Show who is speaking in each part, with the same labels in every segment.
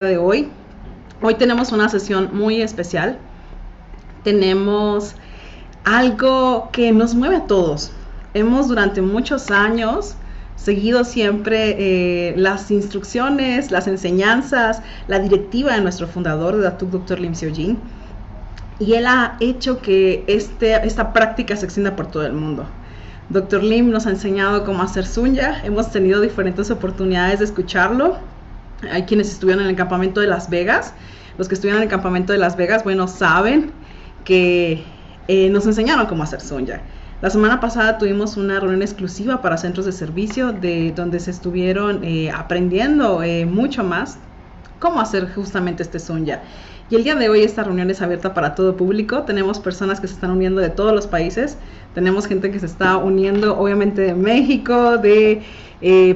Speaker 1: de hoy. Hoy tenemos una sesión muy especial. Tenemos algo que nos mueve a todos. Hemos durante muchos años seguido siempre las instrucciones, las enseñanzas, la directiva de nuestro fundador, de Dr. Lim Seojin, y él ha hecho que esta práctica se extienda por todo el mundo. Dr. Lim nos ha enseñado cómo hacer Sunya. Hemos tenido diferentes oportunidades de escucharlo. Hay quienes estuvieron en el campamento de Las Vegas. Los que estuvieron en el campamento de Las Vegas, bueno, saben que nos enseñaron cómo hacer Sunya. La semana pasada tuvimos una reunión exclusiva para centros de servicio, donde se estuvieron aprendiendo mucho más cómo hacer justamente este Sunya. Y el día de hoy esta reunión es abierta para todo público. Tenemos personas que se están uniendo de todos los países. Tenemos gente que se está uniendo obviamente de México, de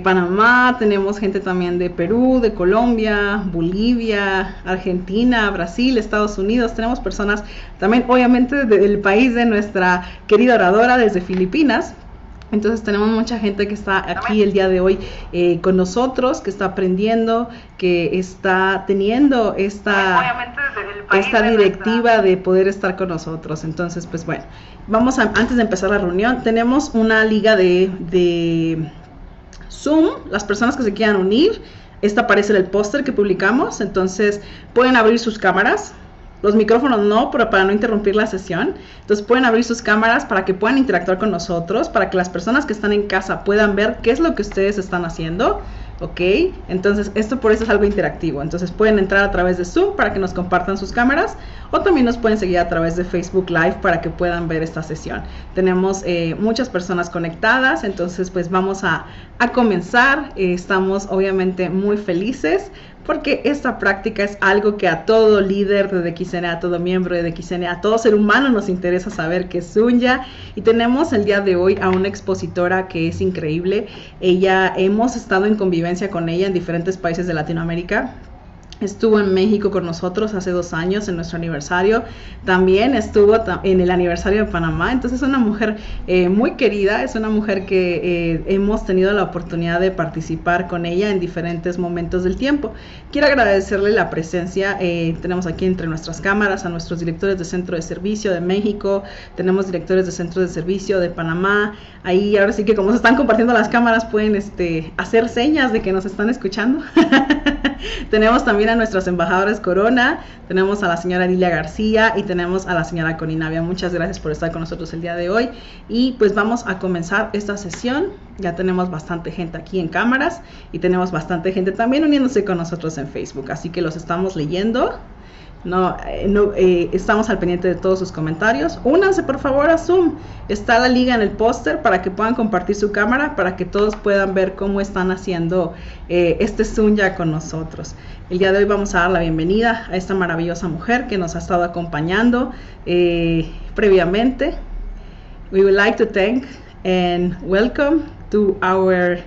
Speaker 1: Panamá. Tenemos gente también de Perú, de Colombia, Bolivia, Argentina, Brasil, Estados Unidos. Tenemos personas también obviamente del país de nuestra querida oradora, desde Filipinas. Entonces tenemos mucha gente que está aquí el día de hoy con nosotros, que está aprendiendo, que está teniendo esta directiva de poder estar con nosotros. Entonces, pues bueno, antes de empezar la reunión, tenemos una liga de Zoom. Las personas que se quieran unir, esta aparece en el póster que publicamos, entonces pueden abrir sus cámaras. Los micrófonos no, pero para no interrumpir la sesión. Entonces pueden abrir sus cámaras para que puedan interactuar con nosotros, para que las personas que están en casa puedan ver qué es lo que ustedes están haciendo, ¿ok? Entonces esto por eso es algo interactivo. Entonces pueden entrar a través de Zoom para que nos compartan sus cámaras, o también nos pueden seguir a través de Facebook Live para que puedan ver esta sesión. Tenemos muchas personas conectadas, entonces pues vamos a comenzar. Estamos obviamente muy felices, porque esta práctica es algo que a todo líder de DXN, a todo miembro de DXN, a todo ser humano nos interesa saber qué es Sunya. Y tenemos el día de hoy a una expositora que es increíble. Hemos estado en convivencia con ella en diferentes países de Latinoamérica. Estuvo en México con nosotros hace 2 años en nuestro aniversario. También estuvo en el aniversario de Panamá. Entonces es una mujer muy querida. Es una mujer que hemos tenido la oportunidad de participar con ella en diferentes momentos del tiempo. Quiero agradecerle la presencia. Tenemos aquí entre nuestras cámaras a nuestros directores de centro de servicio de México. Tenemos directores de centro de servicio de Panamá. Ahí ahora sí que como se están compartiendo las cámaras pueden hacer señas de que nos están escuchando. Tenemos también a nuestros embajadores Corona, tenemos a la señora Lilia García y tenemos a la señora Corinavia. Muchas gracias por estar con nosotros el día de hoy. Y pues vamos a comenzar esta sesión. Ya tenemos bastante gente aquí en cámaras y tenemos bastante gente también uniéndose con nosotros en Facebook. Así que los estamos leyendo. Estamos al pendiente de todos sus comentarios. Únanse por favor a Zoom. Está la liga en el póster para que puedan compartir su cámara, para que todos puedan ver cómo están haciendo este Zoom ya con nosotros. El día de hoy vamos a dar la bienvenida a esta maravillosa mujer que nos ha estado acompañando previamente. We would like to thank and welcome to our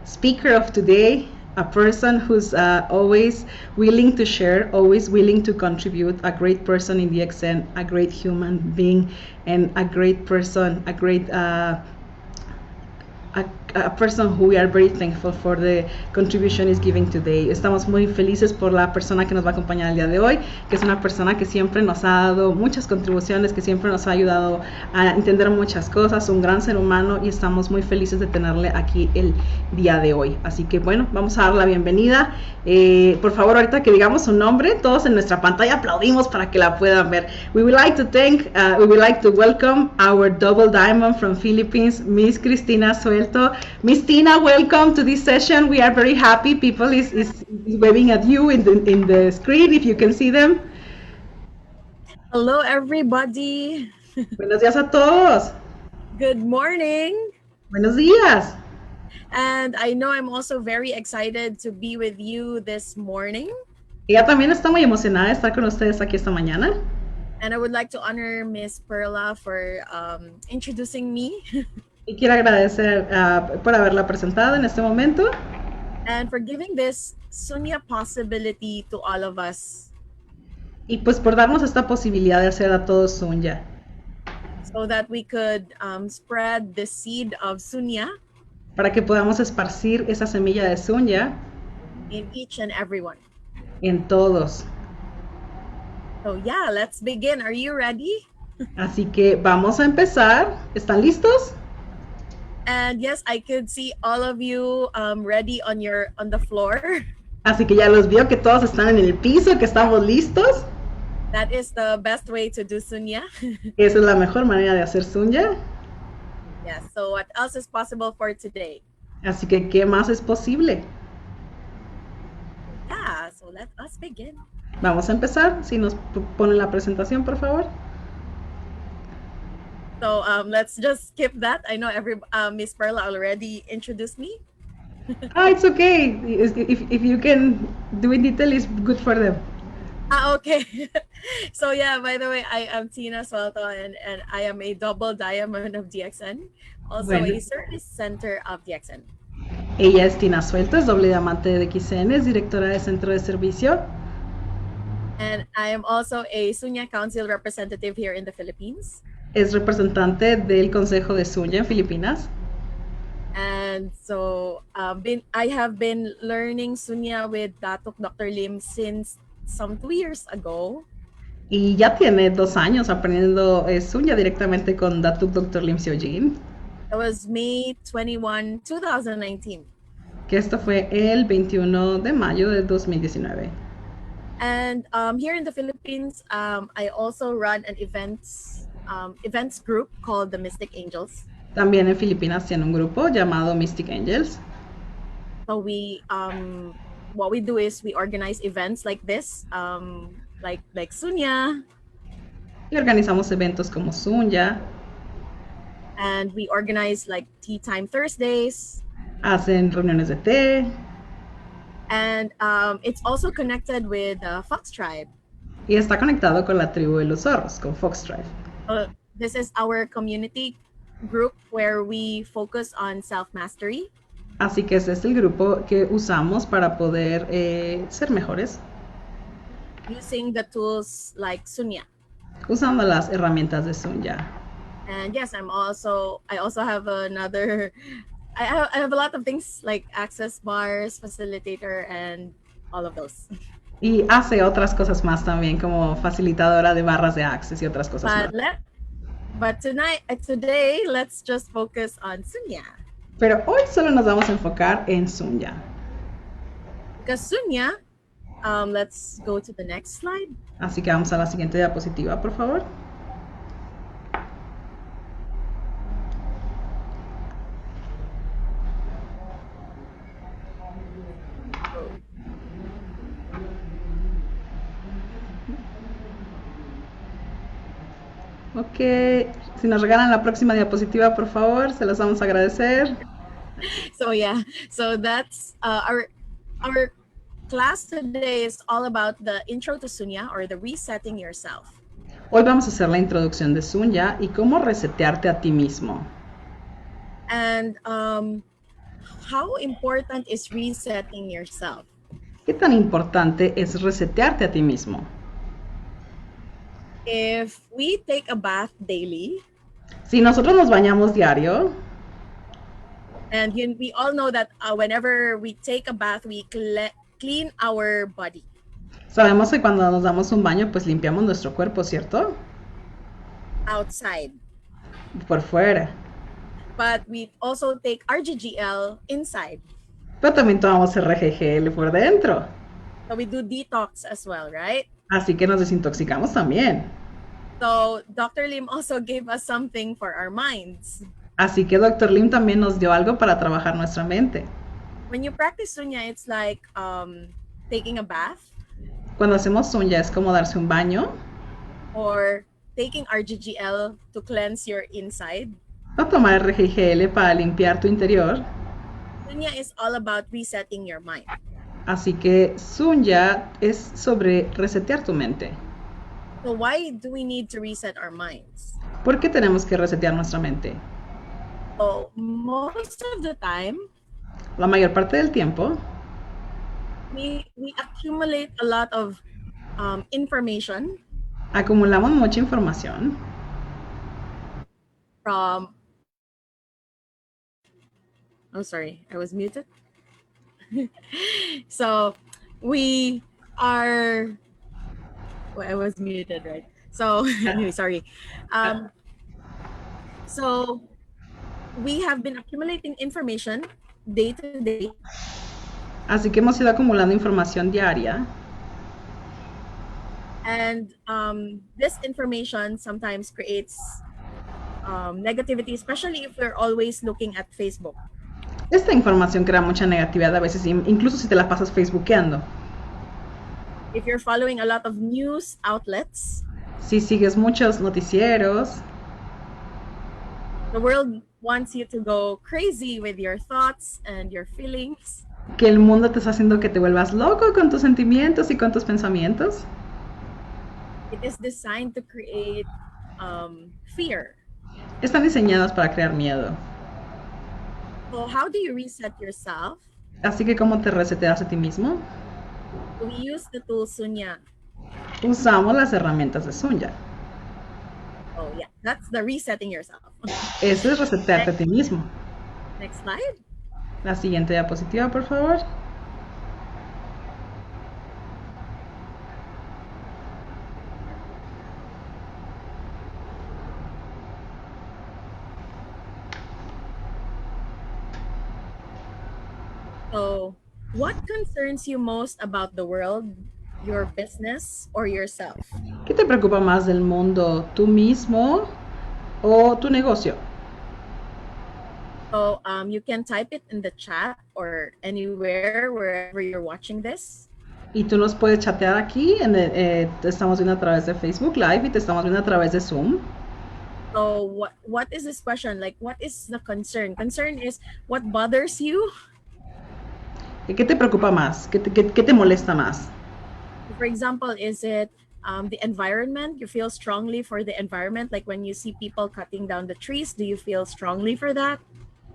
Speaker 1: speaker of today, a person who's always willing to share, always willing to contribute, a great person in the DXN, a great human being, and a great person, a person who we are very thankful for the contribution is giving today. Estamos muy felices por la persona que nos va a acompañar el día de hoy, que es una persona que siempre nos ha dado muchas contribuciones, que siempre nos ha ayudado a entender muchas cosas, un gran ser humano, y estamos muy felices de tenerle aquí el día de hoy. Así que bueno, vamos a dar la bienvenida. Por favor, ahorita que digamos su nombre, todos en nuestra pantalla aplaudimos para que la puedan ver. We would like to welcome our double diamond from Philippines, Miss Cristina Suelto. Miss Tina, welcome to this session. We are very happy. People is waving at you in the screen, if you can see them.
Speaker 2: Hello, everybody.
Speaker 1: Buenos días a todos.
Speaker 2: Good morning.
Speaker 1: Buenos días.
Speaker 2: And I know I'm also very excited to be with you this morning.
Speaker 1: Ella también está muy emocionada de estar con ustedes aquí esta mañana.
Speaker 2: And I would like to honor Miss Perla for introducing me.
Speaker 1: Y quiero agradecer por haberla presentado en este momento.
Speaker 2: And for giving this Sunya possibility to all of us.
Speaker 1: Y pues por darnos esta posibilidad de hacer a todos Sunya.
Speaker 2: So that we could spread the seed of Sunya.
Speaker 1: Para que podamos esparcir esa semilla de Sunya
Speaker 2: in each and every one.
Speaker 1: en todos.
Speaker 2: So yeah, let's begin. Are you ready?
Speaker 1: Así que vamos a empezar. ¿Están listos?
Speaker 2: And yes, I could see all of you ready on the floor.
Speaker 1: Así que ya los vio que todos están en el piso, que estamos listos.
Speaker 2: That is the best way to do Sunya.
Speaker 1: Esa es la mejor manera de hacer Sunya.
Speaker 2: Yeah, so what else is possible for today?
Speaker 1: Así que, ¿qué más es posible?
Speaker 2: Yeah, so let us begin.
Speaker 1: Vamos a empezar. Si nos ponen la presentación, por favor.
Speaker 2: So let's just skip that. I know Miss Perla already introduced me.
Speaker 1: It's okay. If you can do in detail, it's good for them.
Speaker 2: Okay. So yeah, by the way, I am Tina Suelto and I am a double diamond of DXN, also
Speaker 1: Bueno.
Speaker 2: a service center of DXN.
Speaker 1: Ella es Tina Suelto, es doble diamante de DXN, es directora de centro de servicio.
Speaker 2: And I am also a Sunya Council representative here in the Philippines.
Speaker 1: Es representante del Consejo de Sunya en Filipinas.
Speaker 2: And so I have been learning Sunya with Dr. Lim since some 2 years ago.
Speaker 1: Y ya tiene 2 años aprendiendo Sunya directamente con Datuk Dr. Lim Seojin.
Speaker 2: It was May 21, 2019.
Speaker 1: Que esto fue el 21 de mayo de 2019.
Speaker 2: And here in the Philippines, I also run an events group called the Mystic Angels.
Speaker 1: También en Filipinas tiene un grupo llamado Mystic Angels.
Speaker 2: So we, what we do is we organize events like this, like Sunya.
Speaker 1: Y organizamos eventos como Sunya.
Speaker 2: And we organize like tea time Thursdays.
Speaker 1: Hacen reuniones de té.
Speaker 2: And it's also connected with Fox Tribe.
Speaker 1: Y está conectado con la tribu de los zorros, con Fox Tribe.
Speaker 2: This is our community group where we focus on self-mastery.
Speaker 1: Así que ese es el grupo que usamos para poder ser mejores.
Speaker 2: Using the tools like Sunya.
Speaker 1: Usando las herramientas de Sunya.
Speaker 2: And yes, I also have another, I have a lot of things like access bars, facilitator, and all of those.
Speaker 1: Y hace otras cosas más también, como facilitadora de barras de access y otras cosas más.
Speaker 2: But today, let's just focus on Sunya.
Speaker 1: Pero hoy solo nos vamos a enfocar en Sunya.
Speaker 2: Because Sunya, let's go to the next slide.
Speaker 1: Así que vamos a la siguiente diapositiva, por favor. Ok, si nos regalan la próxima diapositiva, por favor, se los vamos a agradecer.
Speaker 2: So yeah, so that's our class today is all about the intro to Sunya, or the resetting yourself.
Speaker 1: Hoy vamos a hacer la introducción de Sunya y cómo resetearte a ti mismo.
Speaker 2: And how important is resetting yourself?
Speaker 1: ¿Qué tan importante es resetearte a ti mismo?
Speaker 2: If we take a bath daily,
Speaker 1: si nosotros nos bañamos diario,
Speaker 2: and we all know that whenever we take a bath, we clean our body.
Speaker 1: Sabemos que cuando nos damos un baño, pues limpiamos nuestro cuerpo, ¿cierto?
Speaker 2: Outside.
Speaker 1: Por fuera.
Speaker 2: But we also take RGGL inside.
Speaker 1: Pero también tomamos RGGL por dentro.
Speaker 2: So we do detox as well, right?
Speaker 1: Así que nos desintoxicamos también.
Speaker 2: So Dr. Lim also gave us something for our minds.
Speaker 1: Así que Dr. Lim también nos dio algo para trabajar nuestra mente.
Speaker 2: When you practice Sunya, it's like taking a bath.
Speaker 1: Cuando hacemos Sunya es como darse un baño.
Speaker 2: Or taking RGGL to cleanse your inside.
Speaker 1: O tomar RGGL para limpiar tu interior.
Speaker 2: Sunya is all about resetting your mind.
Speaker 1: Así que Sunya es sobre resetear tu mente.
Speaker 2: So why do we need to reset our minds?
Speaker 1: ¿Por qué tenemos que resetear nuestra mente?
Speaker 2: So most of the time,
Speaker 1: la mayor parte del tiempo,
Speaker 2: we accumulate a lot of information.
Speaker 1: Acumulamos mucha información.
Speaker 2: From, oh sorry, I was muted. So we our I was muted, right? So anyway, sorry. So we have been accumulating information day to day,
Speaker 1: Así que hemos ido acumulando información diaria.
Speaker 2: and this information sometimes creates negativity, especially if we're always looking at Facebook.
Speaker 1: Esta información crea mucha negatividad a veces, incluso si te la pasas facebookeando.
Speaker 2: If you're following a lot of news outlets,
Speaker 1: Si sigues muchos noticieros,
Speaker 2: the world wants you to go crazy with your thoughts and your feelings.
Speaker 1: que el mundo te está haciendo que te vuelvas loco con tus sentimientos y con tus pensamientos.
Speaker 2: It is designed to create fear.
Speaker 1: Están diseñados para crear miedo.
Speaker 2: So how do you reset yourself?
Speaker 1: Así que, ¿cómo te reseteas a ti mismo?
Speaker 2: We use the tool Sunya.
Speaker 1: Usamos las herramientas de Sunya.
Speaker 2: Oh yeah, that's the resetting yourself.
Speaker 1: Eso es resetearte a ti mismo.
Speaker 2: Next slide.
Speaker 1: La siguiente diapositiva, por favor.
Speaker 2: So, what concerns you most about the world, your business, or yourself?
Speaker 1: ¿Qué te preocupa más del mundo, tú mismo o tu negocio?
Speaker 2: So, you can type it in the chat or anywhere, wherever you're watching this.
Speaker 1: Y tú nos puedes chatear aquí, te estamos viendo a través de Facebook Live y te estamos viendo a través de Zoom.
Speaker 2: So, what is this question? Like, what is the concern? Concern is what bothers you.
Speaker 1: ¿Qué te preocupa más? ¿Qué te molesta más?
Speaker 2: For example, is it the environment? You feel strongly for the environment? Like when you see people cutting down the trees, do you feel strongly for that?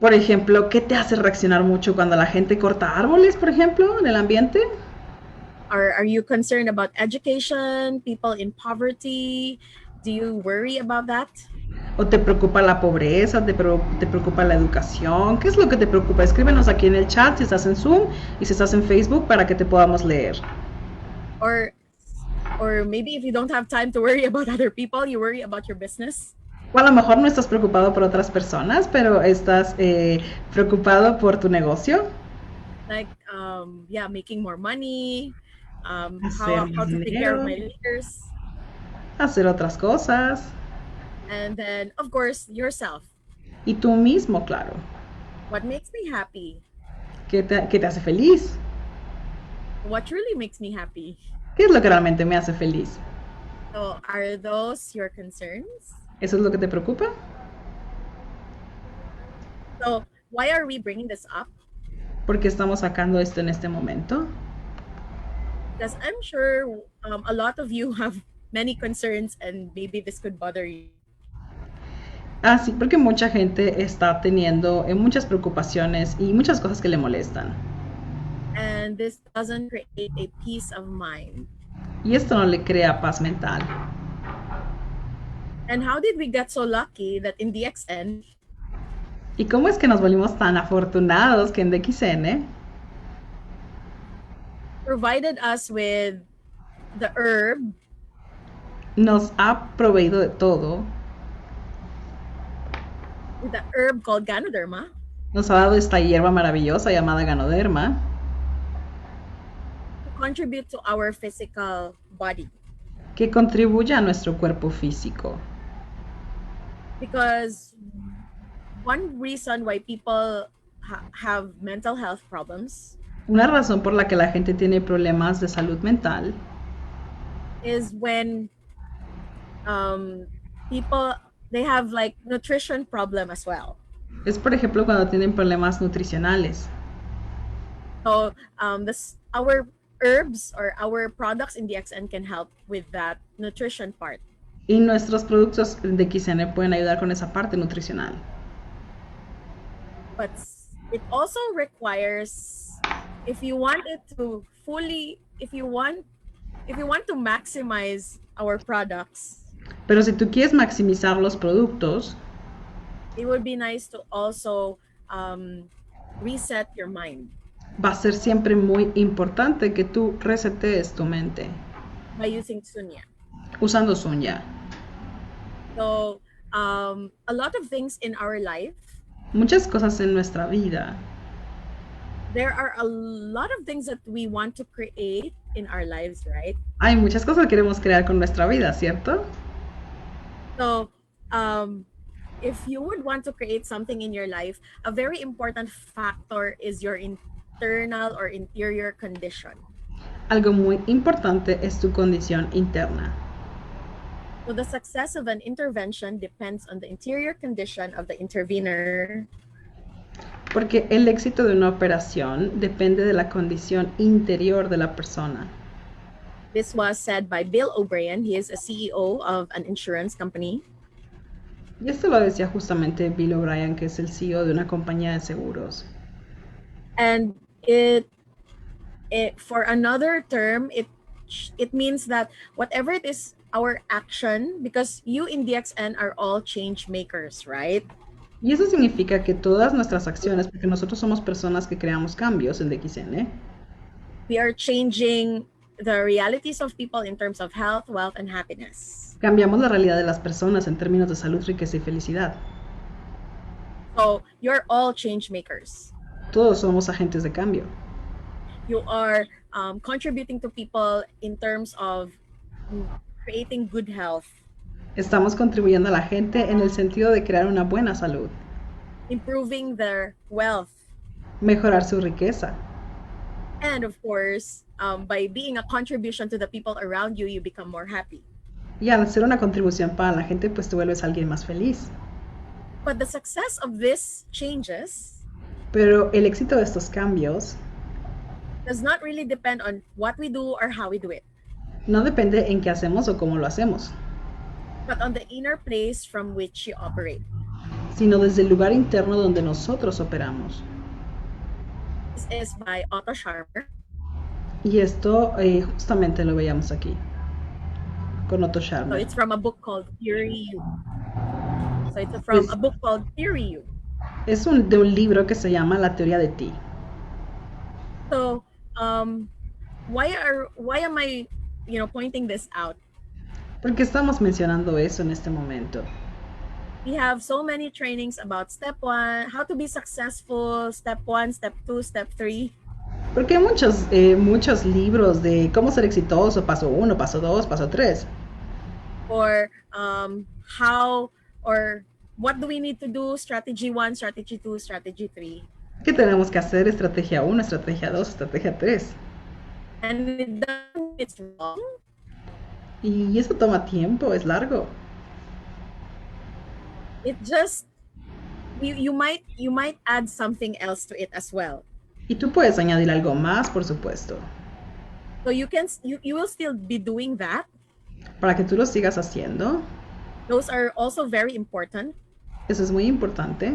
Speaker 1: Por ejemplo, ¿qué te hace reaccionar mucho cuando la gente corta árboles, por ejemplo, en el ambiente?
Speaker 2: Or are you concerned about education, people in poverty? Do you worry about that?
Speaker 1: ¿O te preocupa la pobreza? ¿Te preocupa la educación? ¿Qué es lo que te preocupa? Escríbenos aquí en el chat si estás en Zoom y si estás en Facebook para que te podamos leer.
Speaker 2: Or maybe if you don't have time to worry about other people, you worry about your business.
Speaker 1: O a lo mejor no estás preocupado por otras personas, pero estás preocupado por tu negocio.
Speaker 2: Like, yeah, making more money, how
Speaker 1: Hacer
Speaker 2: to take care of
Speaker 1: dinero.
Speaker 2: my leaders.
Speaker 1: Hacer otras cosas.
Speaker 2: And then, of course, yourself.
Speaker 1: Y tú mismo, claro.
Speaker 2: What makes me happy?
Speaker 1: ¿Qué te hace feliz?
Speaker 2: What truly makes me happy?
Speaker 1: ¿Qué es lo que realmente me hace feliz?
Speaker 2: So, are those your concerns?
Speaker 1: ¿Eso es lo que te preocupa?
Speaker 2: So, why are we bringing this up?
Speaker 1: ¿Por qué estamos sacando esto en este momento?
Speaker 2: Because I'm sure a lot of you have many concerns and maybe this could bother you.
Speaker 1: Ah, sí, porque mucha gente está teniendo muchas preocupaciones y muchas cosas que le molestan.
Speaker 2: And this doesn't create a peace of mind.
Speaker 1: Y esto no le crea paz mental.
Speaker 2: And how did we get so lucky that in DXN,
Speaker 1: ¿Y cómo es que nos volvimos tan afortunados que en DXN
Speaker 2: provided us with the herb
Speaker 1: nos ha proveído de todo?
Speaker 2: the herb called Ganoderma,
Speaker 1: Nos ha dado esta hierba maravillosa llamada Ganoderma
Speaker 2: to contribute to our physical body.
Speaker 1: que contribuye a nuestro cuerpo físico.
Speaker 2: Because one reason why people have mental health problems
Speaker 1: Una razón por la que la gente tiene problemas de salud mental
Speaker 2: is when people, they have like nutrition problem as well.
Speaker 1: es, por ejemplo, cuando tienen problemas nutricionales.
Speaker 2: So our herbs or our products in DXN can help with that nutrition part.
Speaker 1: Y nuestros productos de XN pueden ayudar con esa parte nutricional.
Speaker 2: But it also requires, if you want it to fully, if you want to maximize our products,
Speaker 1: Pero si tú quieres maximizar los productos,
Speaker 2: it would be nice to also reset your mind.
Speaker 1: Va a ser siempre muy importante que tú resetees tu mente
Speaker 2: by using Sunya.
Speaker 1: usando Sunya.
Speaker 2: So, a lot of things in our life,
Speaker 1: Muchas cosas en nuestra vida.
Speaker 2: there are a lot of things that we want to create in our lives, right?
Speaker 1: Hay muchas cosas que queremos crear con nuestra vida, ¿cierto?
Speaker 2: So, if you would want to create something in your life, a very important factor is your internal or interior condition.
Speaker 1: Algo muy importante es tu condición interna.
Speaker 2: So the success of an intervention depends on the interior condition of the intervener.
Speaker 1: Porque el éxito de una operación depende de la condición interior de la persona.
Speaker 2: This was said by Bill O'Brien. He is a CEO of an insurance company.
Speaker 1: Y esto lo decía justamente Bill O'Brien, que es el CEO de una compañía de seguros.
Speaker 2: And for another term, it means that whatever it is, our action, because you in DXN are all change makers, right?
Speaker 1: Y eso significa que todas nuestras acciones, porque nosotros somos personas que creamos cambios en DXN,
Speaker 2: we are changing the realities of people in terms of health, wealth, and happiness.
Speaker 1: cambiamos la realidad de las personas en términos de salud, riqueza y felicidad.
Speaker 2: So you're all change makers.
Speaker 1: Todos somos agentes de cambio.
Speaker 2: You are contributing to people in terms of creating good health,
Speaker 1: Estamos contribuyendo a la gente en el sentido de crear una buena salud,
Speaker 2: improving their wealth,
Speaker 1: mejorar su riqueza.
Speaker 2: and of course, by being a contribution to the people around you, you become more happy.
Speaker 1: Y al hacer una contribución para la gente, pues te vuelves alguien más feliz.
Speaker 2: But the success of these changes
Speaker 1: Pero el éxito de estos cambios
Speaker 2: does not really depend on what we do or how we do it,
Speaker 1: no depende en qué hacemos o cómo lo hacemos,
Speaker 2: but on the inner place from which you operate.
Speaker 1: sino desde el lugar interno donde nosotros operamos.
Speaker 2: This is by Otto Scharmer.
Speaker 1: Y esto justamente lo veíamos aquí, con Otto
Speaker 2: So
Speaker 1: Scharmer.
Speaker 2: it's from a book called Theory You. So it's from a book called Theory You.
Speaker 1: Es de un libro que se llama La teoría de ti.
Speaker 2: So why am I pointing this out?
Speaker 1: ¿Por qué estamos mencionando eso en este momento?
Speaker 2: We have so many trainings about step 1, how to be successful, step 1, step 2, step 3.
Speaker 1: Porque hay muchos libros de cómo ser exitoso, paso 1, paso 2, paso 3.
Speaker 2: Or how or what do we need to do, strategy 1, strategy 2, strategy 3.
Speaker 1: ¿Qué tenemos que hacer? Estrategia 1, estrategia 2, estrategia 3.
Speaker 2: And it's wrong.
Speaker 1: Y eso toma tiempo, es largo.
Speaker 2: It just you might add something else to it as well.
Speaker 1: Y tú puedes añadir algo más, por supuesto,
Speaker 2: So you will still be doing that.
Speaker 1: para que tú lo sigas haciendo.
Speaker 2: Those are also very important.
Speaker 1: Eso es muy importante.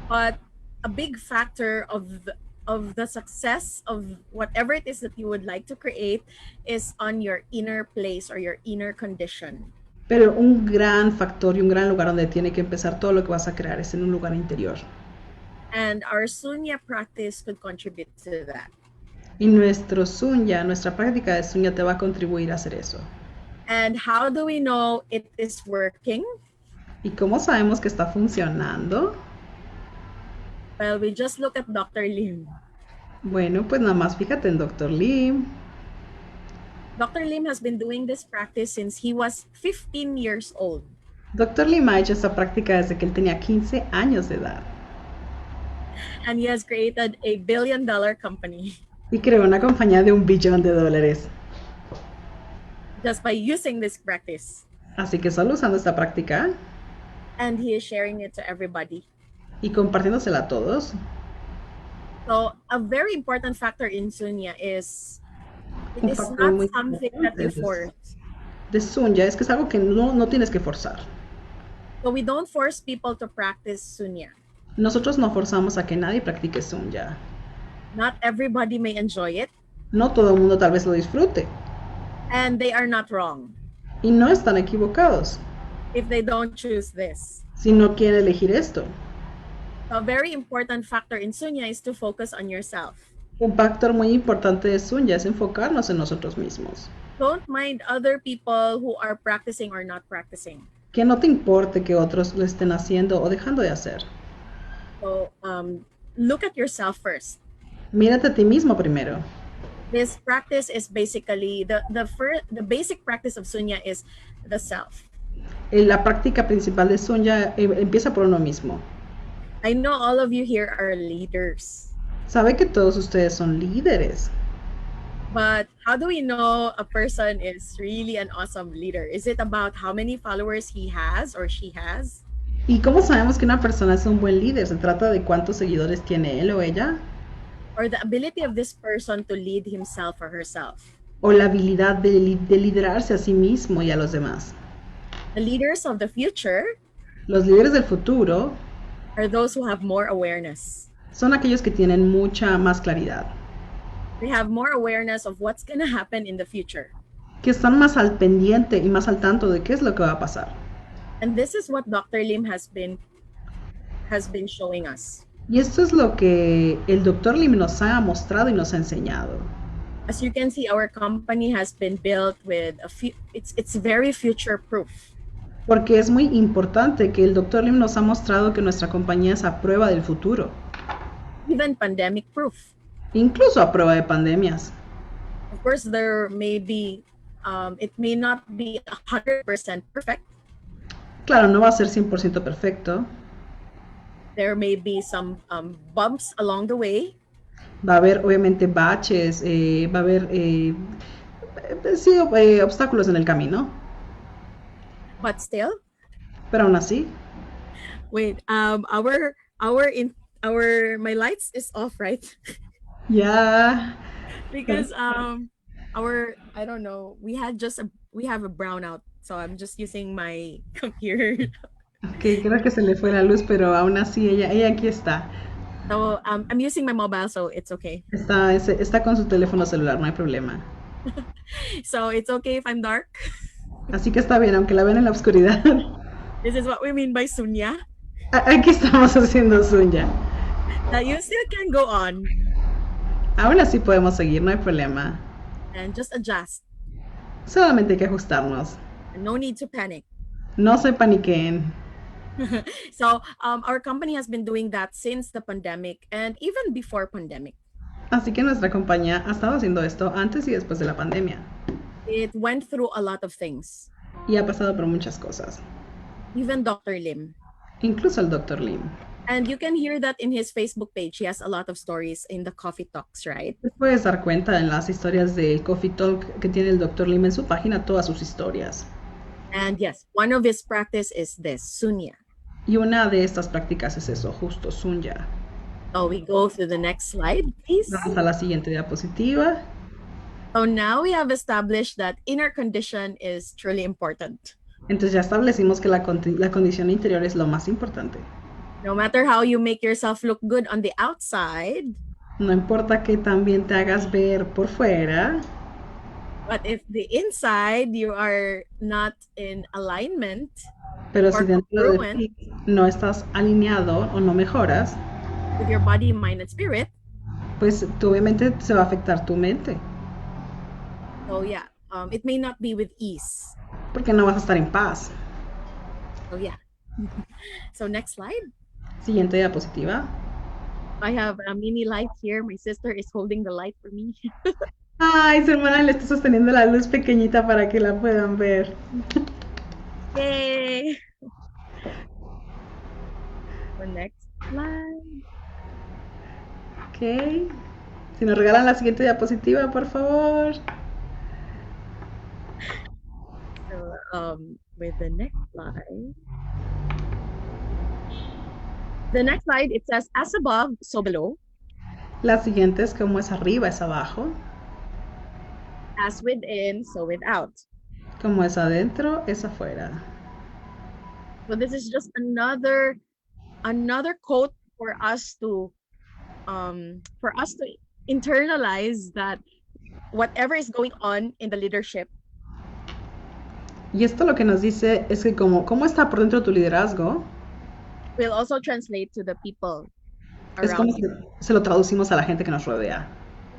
Speaker 2: But a big factor of the success of whatever it is that you would like to create is on your inner place or your inner condition.
Speaker 1: Pero un gran factor y un gran lugar donde tiene que empezar todo lo que vas a crear es en un lugar interior.
Speaker 2: And our Sunya practice could contribute to that.
Speaker 1: Y nuestra práctica de Sunya te va a contribuir a hacer eso.
Speaker 2: And how do we know it is working?
Speaker 1: ¿Y cómo sabemos que está funcionando?
Speaker 2: Well, we just look at Dr. Lim.
Speaker 1: Bueno, pues nada más fíjate en Dr. Lim.
Speaker 2: Dr. Lim has been doing this practice since he was 15 years old.
Speaker 1: Dr. Lim ha hecho esta práctica desde que él tenía 15 años de edad.
Speaker 2: And he has created a $1 billion company
Speaker 1: Y creó una compañía de $1 billón.
Speaker 2: just by using this practice.
Speaker 1: Así que solo usando esta práctica
Speaker 2: And he is sharing it to everybody.
Speaker 1: y compartiéndosela a todos.
Speaker 2: So a very important factor in Sunya is it
Speaker 1: Un
Speaker 2: is
Speaker 1: factor muy
Speaker 2: not something that you
Speaker 1: importante
Speaker 2: force.
Speaker 1: de Sunya es que es algo que no tienes que forzar.
Speaker 2: So we don't force people to practice Sunya.
Speaker 1: Nosotros no forzamos a que nadie practique Sunya.
Speaker 2: Not everybody may enjoy it,
Speaker 1: No todo el mundo tal vez lo disfrute.
Speaker 2: and they are not wrong
Speaker 1: Y no están equivocados
Speaker 2: if they don't choose this.
Speaker 1: si no quieren elegir esto.
Speaker 2: A very important factor in Sunya is to focus on yourself.
Speaker 1: Un factor muy importante de Sunya es enfocarnos en nosotros mismos.
Speaker 2: Don't mind other people who are practicing or not practicing.
Speaker 1: Que no te importe que otros lo estén haciendo o dejando de hacer.
Speaker 2: So look at yourself first.
Speaker 1: Mírate a ti mismo primero.
Speaker 2: This practice is basically the basic practice of Sunya is the self.
Speaker 1: La práctica principal de Sunya empieza por uno mismo.
Speaker 2: I know all of you here are leaders.
Speaker 1: Sabe que todos ustedes son líderes.
Speaker 2: But how do we know a person is really an awesome leader? Is it about how many followers he has or she has?
Speaker 1: ¿Y cómo sabemos que una persona es un buen líder? ¿Se trata de cuántos seguidores tiene él o ella?
Speaker 2: Or the ability of this person to lead himself or herself?
Speaker 1: ¿O la habilidad de liderarse a sí mismo y a los demás?
Speaker 2: The leaders of the future
Speaker 1: Los líderes del futuro
Speaker 2: are those who have more awareness.
Speaker 1: son aquellos que tienen mucha más claridad,
Speaker 2: They have more awareness of what's going to happen in the future.
Speaker 1: que están más al pendiente y más al tanto de qué es lo que va a pasar.
Speaker 2: And this is what Dr. Lim has been showing us.
Speaker 1: Y esto es lo que el Dr. Lim nos ha mostrado y nos ha enseñado.
Speaker 2: As you can see, our company has been built with it's very future proof.
Speaker 1: Porque es muy importante que el Dr. Lim nos ha mostrado que nuestra compañía es a prueba del futuro,
Speaker 2: Even pandemic proof.
Speaker 1: incluso a prueba de pandemias.
Speaker 2: Of course, there may be, it may not be 100% perfect.
Speaker 1: Claro, no va a ser 100% perfecto.
Speaker 2: There may be some bumps along the way.
Speaker 1: Va a haber obviamente baches, va a haber sí, obstáculos en el camino.
Speaker 2: But still,
Speaker 1: Pero aún así,
Speaker 2: wait, my lights is off, right?
Speaker 1: ya.
Speaker 2: Because I don't know, we have a brownout, so I'm just using my computer.
Speaker 1: Ok, creo que se le fue la luz, pero aún así ella aquí está.
Speaker 2: So I'm using my mobile, so it's okay.
Speaker 1: Está con su teléfono celular, no hay problema.
Speaker 2: So it's okay if I'm dark.
Speaker 1: Así que está bien, aunque la ven en la oscuridad.
Speaker 2: This is what we mean by Sunya.
Speaker 1: Aquí estamos haciendo Sunya.
Speaker 2: That you still can go on
Speaker 1: Aún así podemos seguir, no hay problema.
Speaker 2: and just adjust.
Speaker 1: Solamente hay que ajustarnos.
Speaker 2: No need to panic.
Speaker 1: No se paniquen.
Speaker 2: So our company has been doing that since the pandemic and even before pandemic.
Speaker 1: Así que nuestra compañía ha estado haciendo esto antes y después de la pandemia.
Speaker 2: It went through a lot of things.
Speaker 1: Y ha pasado por muchas cosas.
Speaker 2: Even Dr. Lim.
Speaker 1: Incluso el Dr. Lim.
Speaker 2: And you can hear that in his Facebook page. He has a lot of stories in the coffee talks, right?
Speaker 1: Te puedes dar cuenta en las historias del Coffee Talk que tiene el Dr. Lim en su página, todas sus historias.
Speaker 2: And yes, one of his practice is this, Sunya.
Speaker 1: Y una de estas prácticas es eso, justo Sunya.
Speaker 2: So we go to the next slide, please.
Speaker 1: Vamos a la siguiente diapositiva.
Speaker 2: So now we have established that inner condition is truly important.
Speaker 1: Entonces ya establecimos que la condición interior es lo más importante.
Speaker 2: No matter how you make yourself look good on the outside,
Speaker 1: No importa que también te hagas ver por fuera,
Speaker 2: but if the inside you are not in alignment
Speaker 1: pero
Speaker 2: or
Speaker 1: si dentro de
Speaker 2: congruent
Speaker 1: ti no estás alineado o no mejoras,
Speaker 2: with your body, mind, and spirit,
Speaker 1: pues tú obviamente se va a afectar tu mente,
Speaker 2: so yeah, it may not be with ease.
Speaker 1: porque no vas a estar en paz.
Speaker 2: So yeah. So next slide.
Speaker 1: Siguiente diapositiva.
Speaker 2: I have a mini light here. My sister is holding the light for me.
Speaker 1: Ay, su hermana le está sosteniendo la luz pequeñita para que la puedan ver.
Speaker 2: Yay! The next slide.
Speaker 1: Ok. Si nos regalan la siguiente diapositiva, por favor.
Speaker 2: So with the next slide. The next slide, it says, as above, so below.
Speaker 1: La siguiente es como es arriba, es abajo.
Speaker 2: As within, so without.
Speaker 1: Como es adentro, es afuera.
Speaker 2: So this is just another quote for us to internalize that whatever is going on in the leadership.
Speaker 1: Y esto lo que nos dice es que cómo está por dentro tu liderazgo,
Speaker 2: Will also translate to the people
Speaker 1: es como
Speaker 2: around you.
Speaker 1: se lo traducimos a la gente que nos rodea.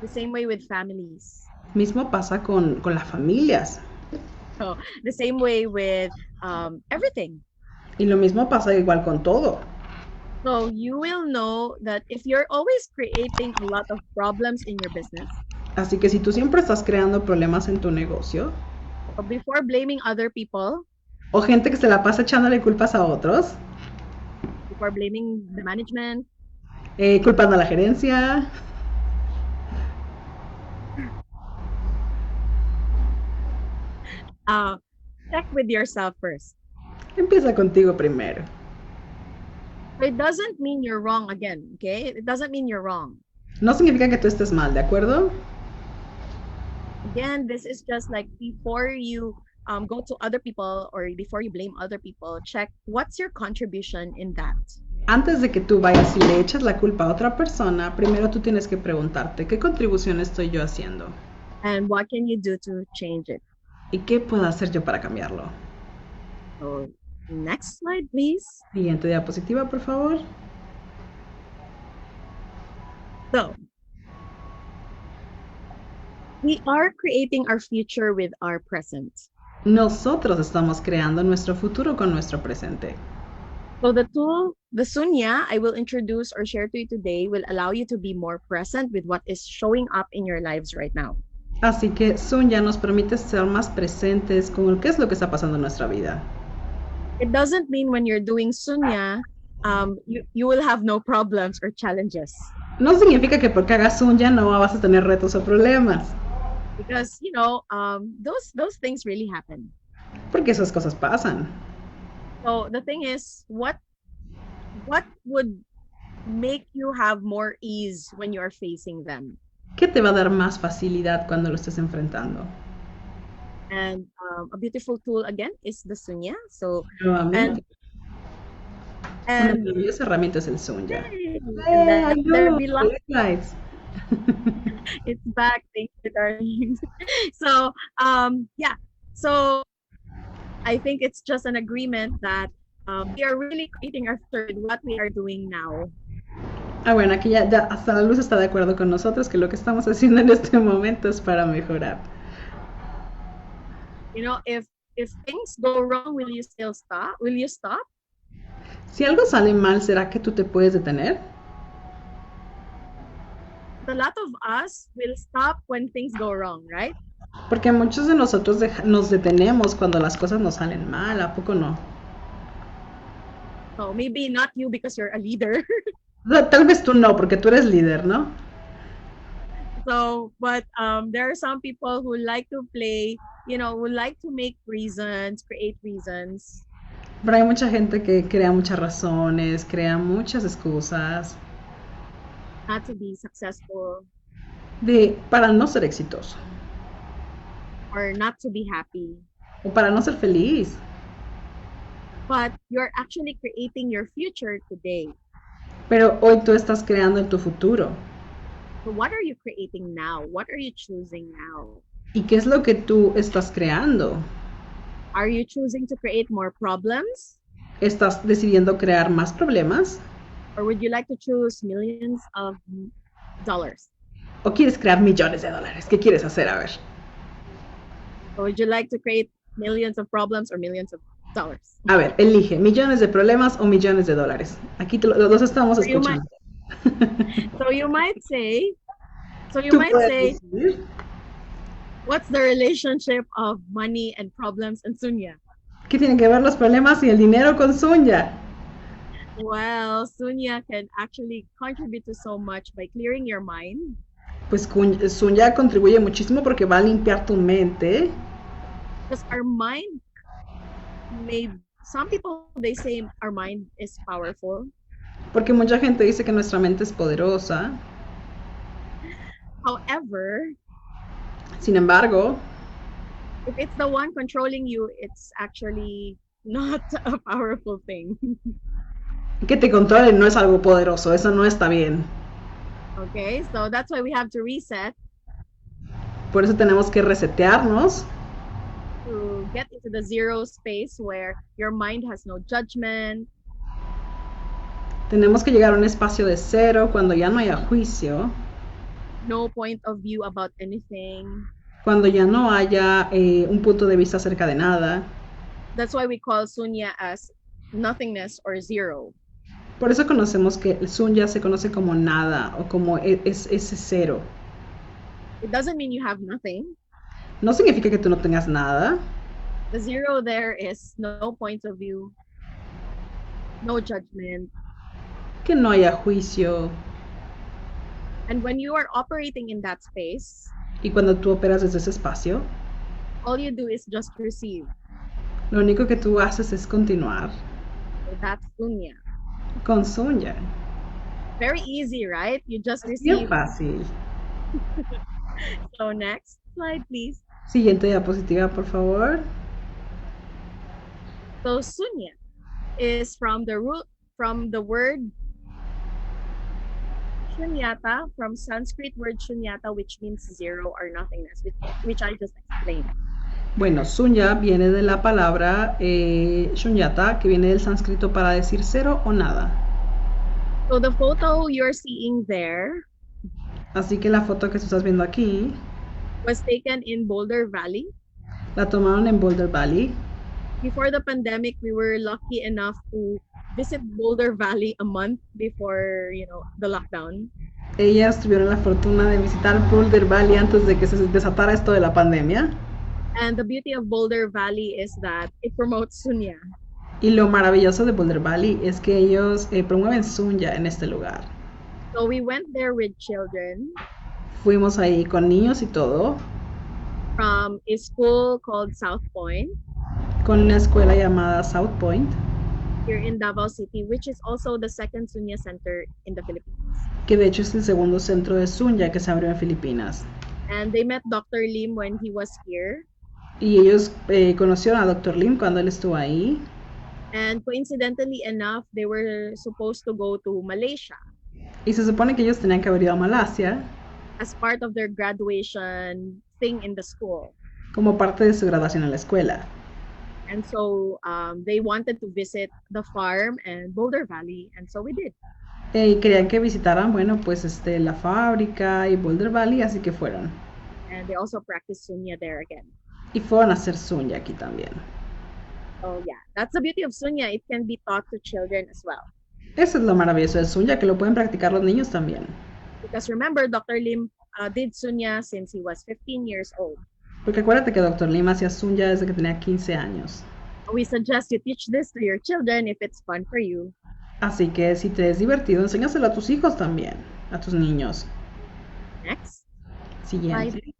Speaker 2: The same way with families.
Speaker 1: Mismo pasa con las familias.
Speaker 2: So the same way with everything.
Speaker 1: Y lo mismo pasa igual con todo.
Speaker 2: So you will know that if you're always creating a lot of problems in your business,
Speaker 1: Así que si tú siempre estás creando problemas en tu negocio,
Speaker 2: or before blaming other people,
Speaker 1: o gente que se la pasa echándole culpas a otros,
Speaker 2: before blaming the management,
Speaker 1: culpando a la gerencia,
Speaker 2: check with yourself first.
Speaker 1: empieza contigo primero.
Speaker 2: It doesn't mean you're wrong again, okay? It doesn't mean you're wrong.
Speaker 1: No significa que tú estés mal, ¿de acuerdo?
Speaker 2: Again, this is just like before you go to other people or before you blame other people, check what's your contribution in that.
Speaker 1: Antes de que tú vayas y le eches la culpa a otra persona, primero tú tienes que preguntarte, ¿qué contribución estoy yo haciendo?
Speaker 2: And what can you do to change it?
Speaker 1: ¿Y qué puedo hacer yo para cambiarlo?
Speaker 2: So, next slide, please.
Speaker 1: Siguiente diapositiva, por favor.
Speaker 2: So, we are creating our future with our present.
Speaker 1: Nosotros estamos creando nuestro futuro con nuestro presente.
Speaker 2: So the tool, the Sunya, I will introduce or share to you today will allow you to be more present with what is showing up in your lives right now.
Speaker 1: Así que Sunya nos permite ser más presentes con qué es lo que está pasando en nuestra vida.
Speaker 2: It doesn't mean when you're doing Sunya, you will have no problems or challenges.
Speaker 1: No significa que porque hagas Sunya no vas a tener retos o problemas.
Speaker 2: Because, you know, those things really happen.
Speaker 1: Porque esas cosas pasan.
Speaker 2: So the thing is, what would make you have more ease when you are facing them?
Speaker 1: ¿Qué te va a dar más facilidad cuando lo estés enfrentando?
Speaker 2: And a beautiful tool again is the Sunya. So
Speaker 1: Nuevamente, una
Speaker 2: and
Speaker 1: maravillosa herramienta es el Sunya.
Speaker 2: and there be lots.
Speaker 1: Lights.
Speaker 2: It's back. Thank you, darling. So yeah. So I think it's just an agreement that we are really creating our third what we are doing now.
Speaker 1: Bueno, aquí ya hasta la luz está de acuerdo con nosotros que lo que estamos haciendo en este momento es para mejorar.
Speaker 2: You know, if things go wrong, will you still stop? Will you stop?
Speaker 1: Si algo sale mal, ¿será que tú te puedes detener?
Speaker 2: A lot of us will stop when things go wrong, right?
Speaker 1: Porque muchos de nosotros nos detenemos cuando las cosas nos salen mal, ¿a poco no?
Speaker 2: So maybe not you because you're a leader.
Speaker 1: Tal vez tú no, porque tú eres líder, ¿no?
Speaker 2: So, but there are some people who like to play, you know, who like to make reasons, create reasons.
Speaker 1: Pero hay mucha gente que crea muchas razones, crea muchas excusas
Speaker 2: Not to be successful
Speaker 1: para no ser exitoso
Speaker 2: or not to be happy.
Speaker 1: o para no ser feliz.
Speaker 2: But you're actually creating your future today.
Speaker 1: Pero hoy tú estás creando tu futuro.
Speaker 2: So what are you creating now? What are you choosing now?
Speaker 1: ¿Y qué es lo que tú estás creando?
Speaker 2: Are you choosing to create more problems?
Speaker 1: ¿Estás decidiendo crear más problemas?
Speaker 2: Or would you like to choose millions of dollars?
Speaker 1: ¿O quieres crear millones de dólares? ¿Qué quieres hacer? A ver.
Speaker 2: Or would you like to create millions of problems or millions of dollars?
Speaker 1: A ver, elige millones de problemas o millones de dólares. Aquí los estamos escuchando.
Speaker 2: So you might say,
Speaker 1: decidir?
Speaker 2: What's the relationship of money and problems and Sunya?
Speaker 1: ¿Qué tienen que ver los problemas y el dinero con Sunya?
Speaker 2: Well, Sunya can actually contribute to so much by clearing your mind.
Speaker 1: Pues Sunya contribuye muchísimo porque va a limpiar tu mente.
Speaker 2: Because our mind some people, they say our mind is powerful.
Speaker 1: Porque mucha gente dice que nuestra mente es poderosa.
Speaker 2: However,
Speaker 1: sin embargo,
Speaker 2: if it's the one controlling you, it's actually not a powerful thing.
Speaker 1: Que te controle no es algo poderoso, eso no está bien.
Speaker 2: Okay, so that's why we have to reset.
Speaker 1: Por eso tenemos que resetearnos.
Speaker 2: To get into the zero space where your mind has no judgment.
Speaker 1: Tenemos que llegar a un espacio de cero cuando ya no haya juicio.
Speaker 2: no point of view about anything.
Speaker 1: Cuando ya no haya un punto de vista acerca de nada.
Speaker 2: That's why we call Sunya as nothingness or zero.
Speaker 1: Por eso conocemos que el Sunya se conoce como nada o como ese cero.
Speaker 2: It doesn't mean you have nothing.
Speaker 1: No significa que tú no tengas nada.
Speaker 2: The zero there is no point of view, no judgment.
Speaker 1: Que no haya juicio.
Speaker 2: And when you are operating in that space,
Speaker 1: y cuando tú operas desde ese espacio,
Speaker 2: all you do is just receive.
Speaker 1: Lo único que tú haces es continuar.
Speaker 2: So that's Sunya.
Speaker 1: Con Sunya.
Speaker 2: Very easy, right? You just
Speaker 1: Bien
Speaker 2: receive.
Speaker 1: fácil.
Speaker 2: So next slide, please.
Speaker 1: Siguiente diapositiva, por favor.
Speaker 2: So Sunya is from the word shunyata, from Sanskrit word shunyata, which means zero or nothingness, which I just explained.
Speaker 1: Bueno, Sunya viene de la palabra shunyata, que viene del sánscrito para decir cero o nada.
Speaker 2: So the photo you're seeing there
Speaker 1: Así que la foto que tú estás viendo aquí
Speaker 2: was taken in Boulder Valley.
Speaker 1: la tomaron en Boulder Valley.
Speaker 2: Before the pandemic, we were lucky enough to visit Boulder Valley a month before, the lockdown.
Speaker 1: Ellas tuvieron la fortuna de visitar Boulder Valley antes de que se desatara esto de la pandemia.
Speaker 2: And the beauty of Boulder Valley is that it promotes Sunya.
Speaker 1: Y lo maravilloso de Boulder Valley es que ellos promueven Sunya en este lugar.
Speaker 2: So we went there with children.
Speaker 1: Fuimos ahí con niños y todo.
Speaker 2: From a school called South Point.
Speaker 1: Con una escuela llamada South Point.
Speaker 2: Here in Davao City, which is also the second Sunya center in the Philippines.
Speaker 1: Que de hecho es el segundo centro de Sunya que se abrió en Filipinas.
Speaker 2: And they met Dr. Lim when he was here.
Speaker 1: Y ellos conocieron a Dr. Lim cuando él estuvo ahí.
Speaker 2: And coincidentally enough, they were supposed to go to Malaysia.
Speaker 1: Y se supone que ellos tenían que haber ido a Malasia.
Speaker 2: As part of their graduation thing in the school.
Speaker 1: Como parte de su graduación en la escuela.
Speaker 2: And so they wanted to visit the farm and Boulder Valley, and so we did.
Speaker 1: Y querían que visitaran, bueno, pues la fábrica y Boulder Valley, así que fueron.
Speaker 2: And they also practiced Sunya there again.
Speaker 1: Y fueron a hacer Sunya aquí también.
Speaker 2: Oh yeah, that's the beauty of Sunya. It can be taught to children as well.
Speaker 1: Eso es lo maravilloso de Sunya, que lo pueden practicar los niños también.
Speaker 2: Because remember, Dr. Lim did Sunya since he was 15 years old.
Speaker 1: Porque acuérdate que Dr. Lim hacía Sunya desde que tenía 15 años.
Speaker 2: We suggest you teach this to your children if it's fun for you.
Speaker 1: Así que si te es divertido, enséñaselo a tus hijos también, a tus niños.
Speaker 2: Next.
Speaker 1: Siguiente.
Speaker 2: Bye.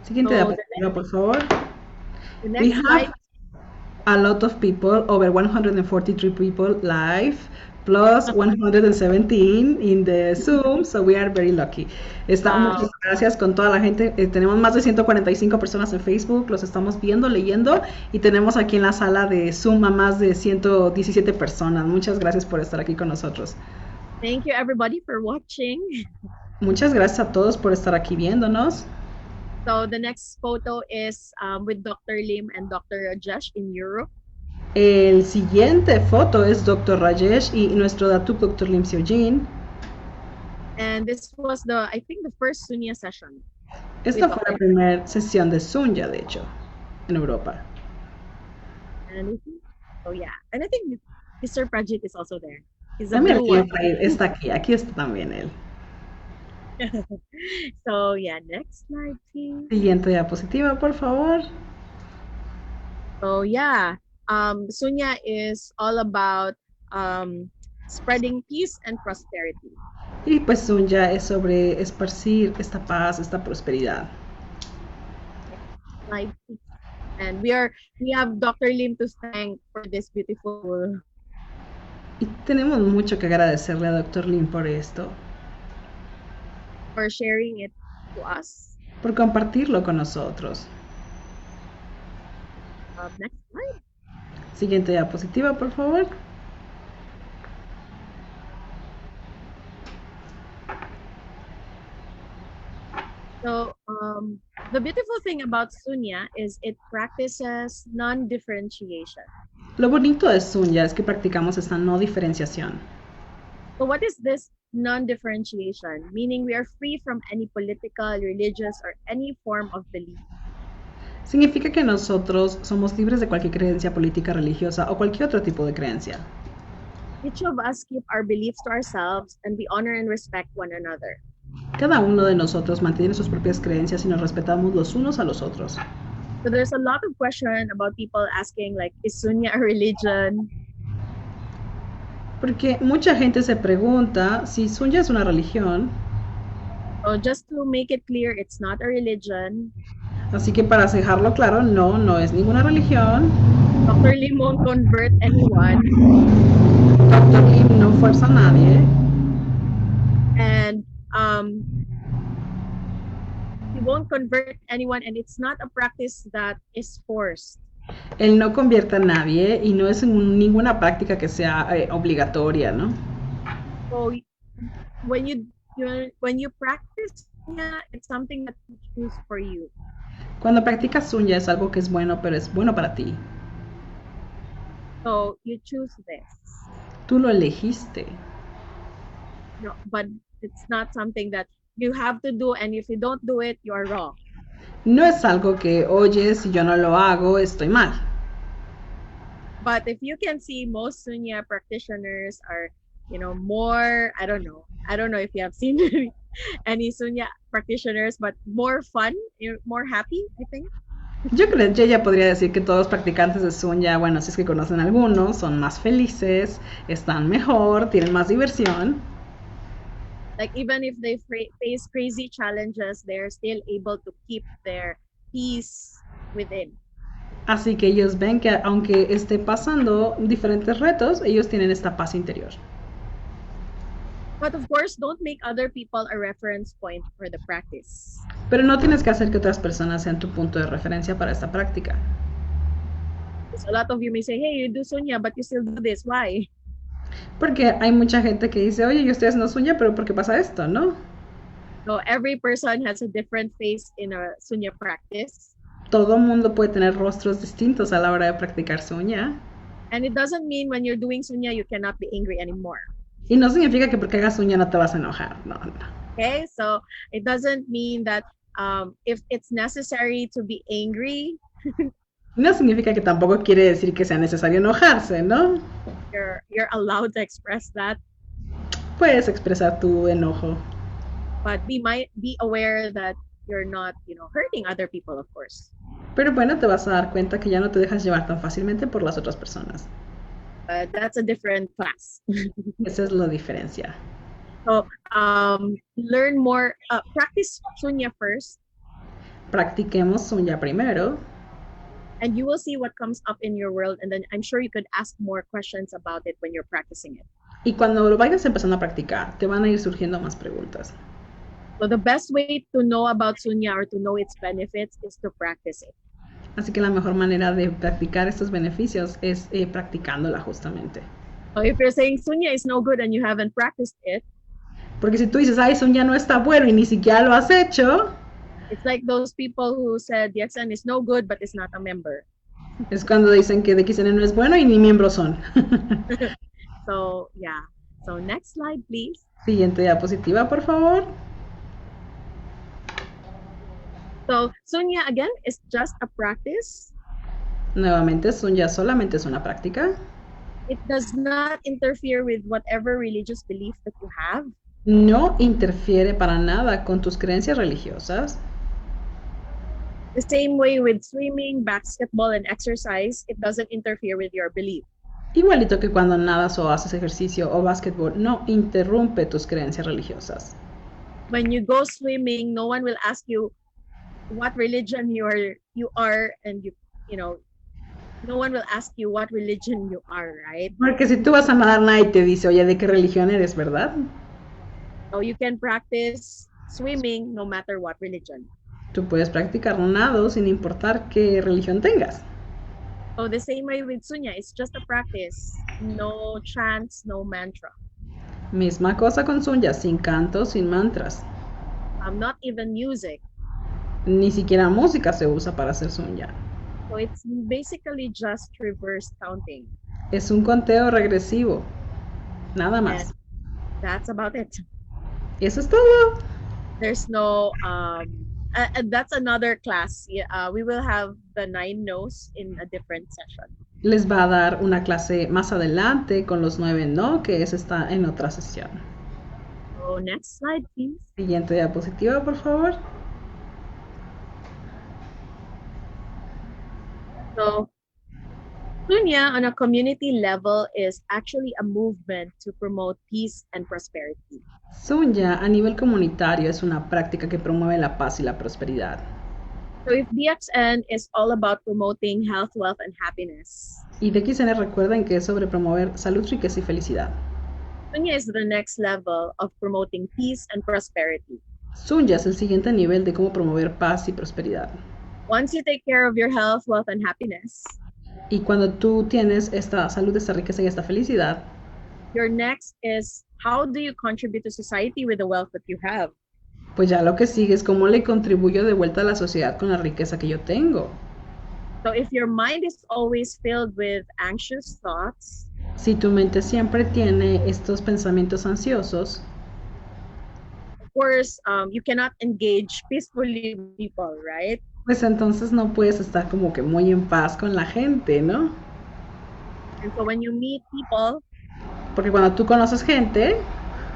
Speaker 1: Siguiente diapositiva, por favor.
Speaker 2: The next
Speaker 1: We have a lot of people, over 143 people live, plus 117 in the Zoom, so we are very lucky. Muchas gracias con toda la gente. Tenemos más de 145 personas en Facebook, los estamos viendo, leyendo, y tenemos aquí en la sala de Zoom a más de 117 personas. Muchas gracias por estar aquí con nosotros.
Speaker 2: Thank you everybody for watching.
Speaker 1: Muchas gracias a todos por estar aquí viéndonos.
Speaker 2: So the next photo is with Dr. Lim and Dr. Rajesh in Europe.
Speaker 1: El siguiente foto es Dr. Rajesh y nuestro Datuk Dr. Lim Seojin.
Speaker 2: And this was I think the first Sunya session.
Speaker 1: Esta fue la primera sesión de Sunya, de hecho, en Europa.
Speaker 2: And I think Mr. Prajit is also there. He's a
Speaker 1: También
Speaker 2: blue one.
Speaker 1: está aquí está también él.
Speaker 2: So yeah, next slide, please.
Speaker 1: Siguiente diapositiva, por favor.
Speaker 2: So yeah, Sunya is all about spreading peace and prosperity.
Speaker 1: Y pues Sunya es sobre esparcir esta paz, esta prosperidad.
Speaker 2: And we have Dr. Lim to thank for this beautiful.
Speaker 1: Y tenemos mucho que agradecerle a Dr. Lim por esto.
Speaker 2: For sharing it to us.
Speaker 1: Por compartirlo con nosotros.
Speaker 2: Next slide.
Speaker 1: Siguiente diapositiva, por favor.
Speaker 2: So the beautiful thing about Sunya is it practices non-differentiation.
Speaker 1: Lo bonito de Sunya es que practicamos esta no diferenciación.
Speaker 2: So what is this non-differentiation? Meaning we are free from any political, religious, or any form of belief.
Speaker 1: Significa que nosotros somos libres de cualquier creencia política, religiosa o cualquier otro tipo de creencia.
Speaker 2: Each of us keep our beliefs to ourselves and we honor and respect one another.
Speaker 1: Cada uno de nosotros mantiene sus propias creencias y nos respetamos los unos a los otros.
Speaker 2: So there's a lot of question about people asking like, is Sunya a religion?
Speaker 1: Porque mucha gente se pregunta si Sunya es una religión.
Speaker 2: So just to make it clear, it's not a religion.
Speaker 1: Así que para dejarlo claro, no es ninguna religión.
Speaker 2: Dr. Lim won't convert anyone.
Speaker 1: Dr. Lim no fuerza a nadie.
Speaker 2: And he won't convert anyone, and it's not a practice that is forced.
Speaker 1: Él no convierte a nadie y no es ninguna práctica que sea obligatoria, ¿no?
Speaker 2: So when you practice Sunya, it's something that you choose for you.
Speaker 1: Cuando practicas Sunya es algo que es bueno, pero es bueno para ti.
Speaker 2: So you choose this.
Speaker 1: Tú lo elegiste.
Speaker 2: No, but it's not something that you have to do, and if you don't do it, you are wrong.
Speaker 1: No es algo que, oye, si yo no lo hago, estoy mal.
Speaker 2: But if you can see, most Sunya practitioners are, more, I don't know if you have seen any Sunya practitioners, but more fun, more happy, I think.
Speaker 1: Yo creo que ella podría decir que todos los practicantes de Sunya, bueno, si es que conocen algunos, son más felices, están mejor, tienen más diversión.
Speaker 2: Like even if they face crazy challenges, they're still able to keep their peace within.
Speaker 1: Así que ellos ven que aunque esté pasando diferentes retos, ellos tienen esta paz interior.
Speaker 2: But of course, don't make other people a reference point for the practice.
Speaker 1: Pero no tienes que hacer que otras personas sean tu punto de referencia para esta práctica.
Speaker 2: Because a lot of you may say, hey, you do Sunya, but you still do this. Why?
Speaker 1: Porque hay mucha gente que dice, oye, yo estoy haciendo Sunya, pero ¿por qué pasa esto, no?
Speaker 2: So every person has a different face in a Sunya practice.
Speaker 1: Todo mundo puede tener rostros distintos a la hora de practicar Sunya.
Speaker 2: And it doesn't mean when you're doing Sunya, you cannot be angry anymore.
Speaker 1: Y no significa que porque hagas Sunya no te vas a enojar, no.
Speaker 2: Okay, so it doesn't mean that if it's necessary to be angry.
Speaker 1: No significa que tampoco quiere decir que sea necesario enojarse, ¿no?
Speaker 2: You're allowed to express that.
Speaker 1: Puedes expresar tu enojo.
Speaker 2: But be aware that you're not, hurting other people, of course.
Speaker 1: Pero bueno, te vas a dar cuenta que ya no te dejas llevar tan fácilmente por las otras personas.
Speaker 2: That's a different class.
Speaker 1: Esa es la diferencia.
Speaker 2: So, learn more, practice Sunya first.
Speaker 1: Practiquemos Sunya primero.
Speaker 2: And you will see what comes up in your world, and then I'm sure you could ask more questions about it when you're practicing it.
Speaker 1: Y cuando lo vayas empezando a practicar, te van a ir surgiendo más preguntas.
Speaker 2: So the best way to know about Sunya or to know its benefits is to practice it.
Speaker 1: Así que la mejor manera de practicar estos beneficios es practicándola justamente.
Speaker 2: So if you're saying Sunya is no good and you haven't practiced it,
Speaker 1: porque si tú dices, ay, Sunya no está bueno y ni siquiera lo has hecho,
Speaker 2: it's like those people who said DXN is no good but is not a member.
Speaker 1: Es cuando dicen que DXN no es bueno y ni miembros son.
Speaker 2: So, yeah. So, next slide, please.
Speaker 1: Siguiente diapositiva, por favor.
Speaker 2: So, Sunya, again, is just a practice.
Speaker 1: Nuevamente, Sunya solamente es una práctica.
Speaker 2: It does not interfere with whatever religious belief that you have.
Speaker 1: No interfiere para nada con tus creencias religiosas.
Speaker 2: The same way with swimming, basketball, and exercise, it doesn't interfere with your belief.
Speaker 1: Igualito que cuando nadas o haces ejercicio o básquetbol, no interrumpe tus creencias religiosas.
Speaker 2: When you go swimming, no one will ask you what religion you are, and no one will ask you what religion you are, right?
Speaker 1: Porque si tú vas a nadar, nadie te dice, oye, ¿de qué religión eres, verdad?
Speaker 2: So you can practice swimming no matter what religion.
Speaker 1: Tú puedes practicar nado sin importar qué religión tengas.
Speaker 2: So the same way with Sunya, it's just a practice. No chants, no mantra.
Speaker 1: Misma cosa con Sunya, sin canto, sin mantras.
Speaker 2: Not even music.
Speaker 1: Ni siquiera música se usa para hacer Sunya.
Speaker 2: So it's basically just reverse counting.
Speaker 1: Es un conteo regresivo. Nada
Speaker 2: And
Speaker 1: más.
Speaker 2: that's about it.
Speaker 1: Y eso es todo.
Speaker 2: There's no and that's another class. Yeah, we will have the 9 no's in a different session.
Speaker 1: Les va a dar una clase más adelante con los 9 no, que esa está en otra sesión.
Speaker 2: So next slide, please.
Speaker 1: Siguiente diapositiva, por favor.
Speaker 2: So Sunya on a community level is actually a movement to promote peace and prosperity.
Speaker 1: Sunya a nivel comunitario es una práctica que promueve la paz y la prosperidad.
Speaker 2: So if DXN is all about promoting health, wealth, and happiness,
Speaker 1: Y DXN recuerden que es sobre promover salud, riqueza y felicidad.
Speaker 2: Sunya is the next level of promoting peace and prosperity.
Speaker 1: Sunya es el siguiente nivel de cómo promover paz y prosperidad.
Speaker 2: Once you take care of your health, wealth, and happiness,
Speaker 1: Y cuando tú tienes esta salud, esta riqueza y esta felicidad,
Speaker 2: your next is how do you contribute to society with the wealth that you have?
Speaker 1: pues ya lo que sigue es cómo le contribuyo de vuelta a la sociedad con la riqueza que yo tengo.
Speaker 2: So if your mind is always filled with anxious thoughts,
Speaker 1: Si tu mente siempre tiene estos pensamientos ansiosos,
Speaker 2: of course, you cannot engage peacefully with people, right?
Speaker 1: pues entonces no puedes estar como que muy en paz con la gente, ¿no?
Speaker 2: And so when you meet people,
Speaker 1: Porque cuando tú conoces gente,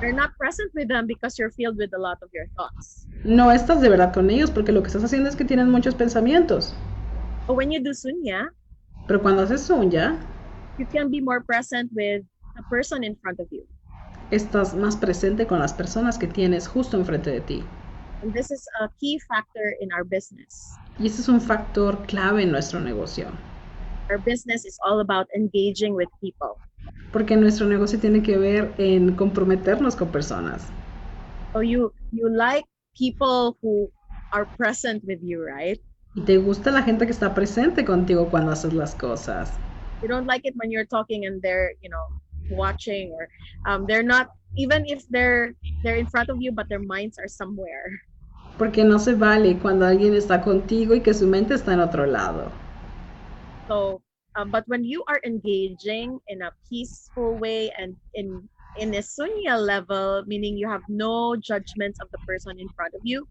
Speaker 2: you're not present with them because you're filled with a lot of your thoughts.
Speaker 1: no estás de verdad con ellos porque lo que estás haciendo es que tienen muchos pensamientos.
Speaker 2: But when you do Sunya,
Speaker 1: Pero cuando haces Sunya,
Speaker 2: you can be more present with the person in front of you.
Speaker 1: estás más presente con las personas que tienes justo enfrente de ti.
Speaker 2: And this is a key factor in our business.
Speaker 1: Y ese es un factor clave en nuestro negocio.
Speaker 2: Our business is all about engaging with people.
Speaker 1: Porque nuestro negocio tiene que ver en comprometernos con personas.
Speaker 2: So you like people who are present with you, right?
Speaker 1: Y te gusta la gente que está presente contigo cuando haces las cosas.
Speaker 2: You don't like it when you're talking and they're, watching, or they're not, even if they're in front of you, but their minds are somewhere.
Speaker 1: Porque no se vale cuando alguien está contigo y que su mente está en otro lado.
Speaker 2: So, but when you are engaging in a peaceful way and in a Sunya level, meaning you have no judgments of the person in front of you,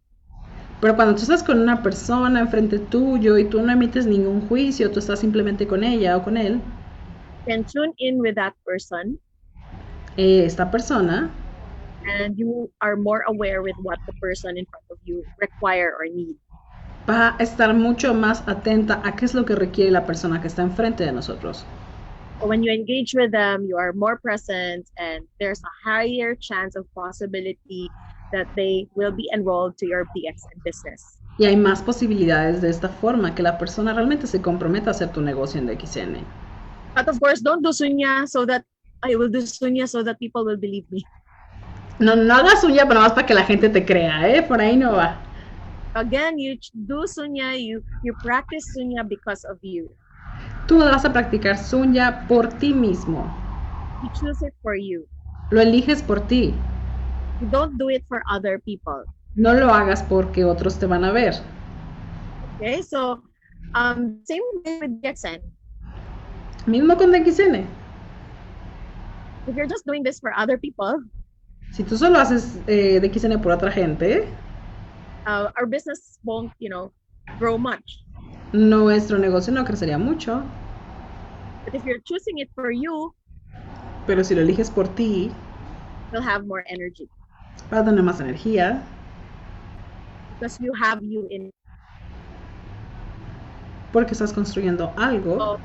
Speaker 1: Pero cuando tú estás con una persona enfrente tuyo y tú no emites ningún juicio, tú estás simplemente con ella o con él,
Speaker 2: you can tune in with that person,
Speaker 1: esta persona,
Speaker 2: and you are more aware with what the person in front of you require or need.
Speaker 1: va a estar mucho más atenta a qué es lo que requiere la persona que está enfrente de nosotros.
Speaker 2: So when you engage with them, you are more present, and there's a higher chance of possibility that they will be enrolled to your DXN business.
Speaker 1: Y hay más posibilidades de esta forma que la persona realmente se comprometa a hacer tu negocio en DXN.
Speaker 2: But of course, don't do Sunya so that I will do Sunya so that people will believe me.
Speaker 1: No hagas Sunya, pero nada más para que la gente te crea, ¿eh? Por ahí no va.
Speaker 2: Again, you do Sunya, you practice Sunya because of you.
Speaker 1: Tú vas a practicar Sunya por ti mismo.
Speaker 2: You choose it for you.
Speaker 1: Lo eliges por ti.
Speaker 2: You don't do it for other people.
Speaker 1: No lo hagas porque otros te van a ver.
Speaker 2: Okay, so same way with DXN.
Speaker 1: Mismo con DXN.
Speaker 2: If you're just doing this for other people,
Speaker 1: Si tú solo haces DXN por otra gente,
Speaker 2: our business won't, grow much.
Speaker 1: nuestro negocio no crecería mucho.
Speaker 2: But if you're choosing it for you,
Speaker 1: Pero si lo eliges por ti,
Speaker 2: you'll have more energy
Speaker 1: vas a tener más energía.
Speaker 2: because you have you in.
Speaker 1: Porque estás construyendo algo.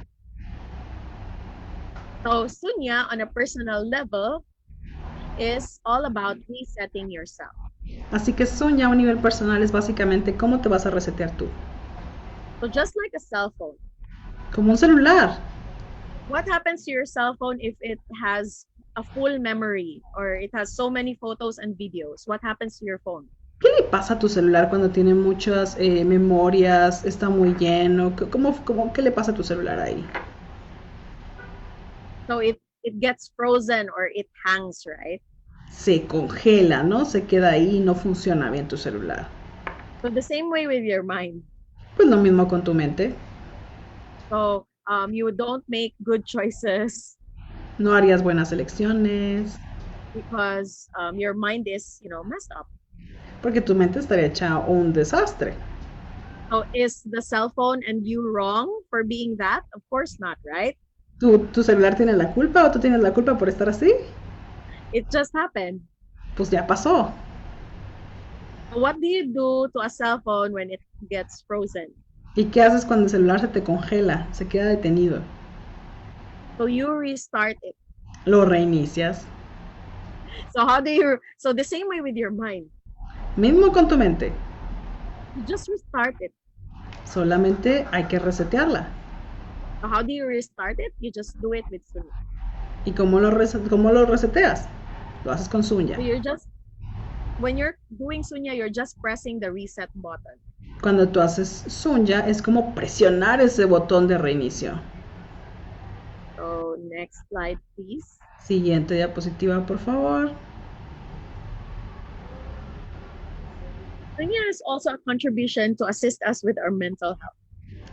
Speaker 2: So Sunya on a personal level is all about resetting yourself.
Speaker 1: Así que Sunya a un nivel personal es básicamente cómo te vas a resetear tú.
Speaker 2: So just like a cell phone,
Speaker 1: Como un celular.
Speaker 2: what happens to your cell phone if it has a full memory or it has so many photos and videos? What happens to your phone?
Speaker 1: ¿Qué le pasa a tu celular cuando tiene muchas memorias, está muy lleno? ¿Qué le pasa a tu celular ahí?
Speaker 2: So it gets frozen or it hangs, right?
Speaker 1: Se congela, ¿no? Se queda ahí y no funciona bien tu celular.
Speaker 2: So the same way with your mind.
Speaker 1: Pues lo mismo con tu mente.
Speaker 2: So you don't make good choices
Speaker 1: No harías buenas elecciones,
Speaker 2: because your mind is, messed up.
Speaker 1: porque tu mente estaría hecha un desastre.
Speaker 2: So is the cell phone and you wrong for being that? Of course not, right?
Speaker 1: ¿Tu celular tiene la culpa o tú tienes la culpa por estar así?
Speaker 2: It just happened.
Speaker 1: Pues ya pasó.
Speaker 2: What do you do to a cell phone when it gets frozen?
Speaker 1: ¿Y qué haces cuando el celular se te congela, se queda detenido?
Speaker 2: So you restart it.
Speaker 1: Lo reinicias.
Speaker 2: So the same way with your mind.
Speaker 1: Mismo con tu mente.
Speaker 2: You just restart it.
Speaker 1: Solamente hay que resetearla.
Speaker 2: So how do you restart it? You just do it with Sunya.
Speaker 1: ¿Y cómo lo reseteas? Lo haces con Sunya.
Speaker 2: So when you're doing Sunya, you're just pressing the reset button.
Speaker 1: Cuando tú haces Sunya, es como presionar ese botón de reinicio.
Speaker 2: So next slide, please.
Speaker 1: Siguiente diapositiva, por favor.
Speaker 2: Sunya is also a contribution to assist us with our mental health.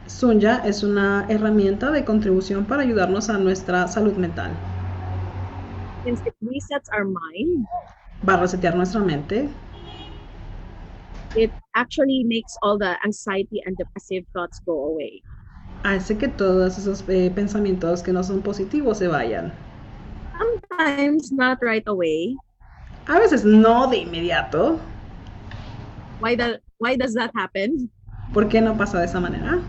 Speaker 1: Sunya es una herramienta de contribución para ayudarnos a nuestra salud mental.
Speaker 2: Since it resets our mind,
Speaker 1: Va a resetear nuestra mente.
Speaker 2: it actually makes all the anxiety and depressive thoughts go away.
Speaker 1: Hace que todos esos pensamientos que no son positivos se vayan.
Speaker 2: Sometimes not right away.
Speaker 1: A veces no de inmediato.
Speaker 2: Why does that happen?
Speaker 1: ¿Por qué no pasa de esa manera?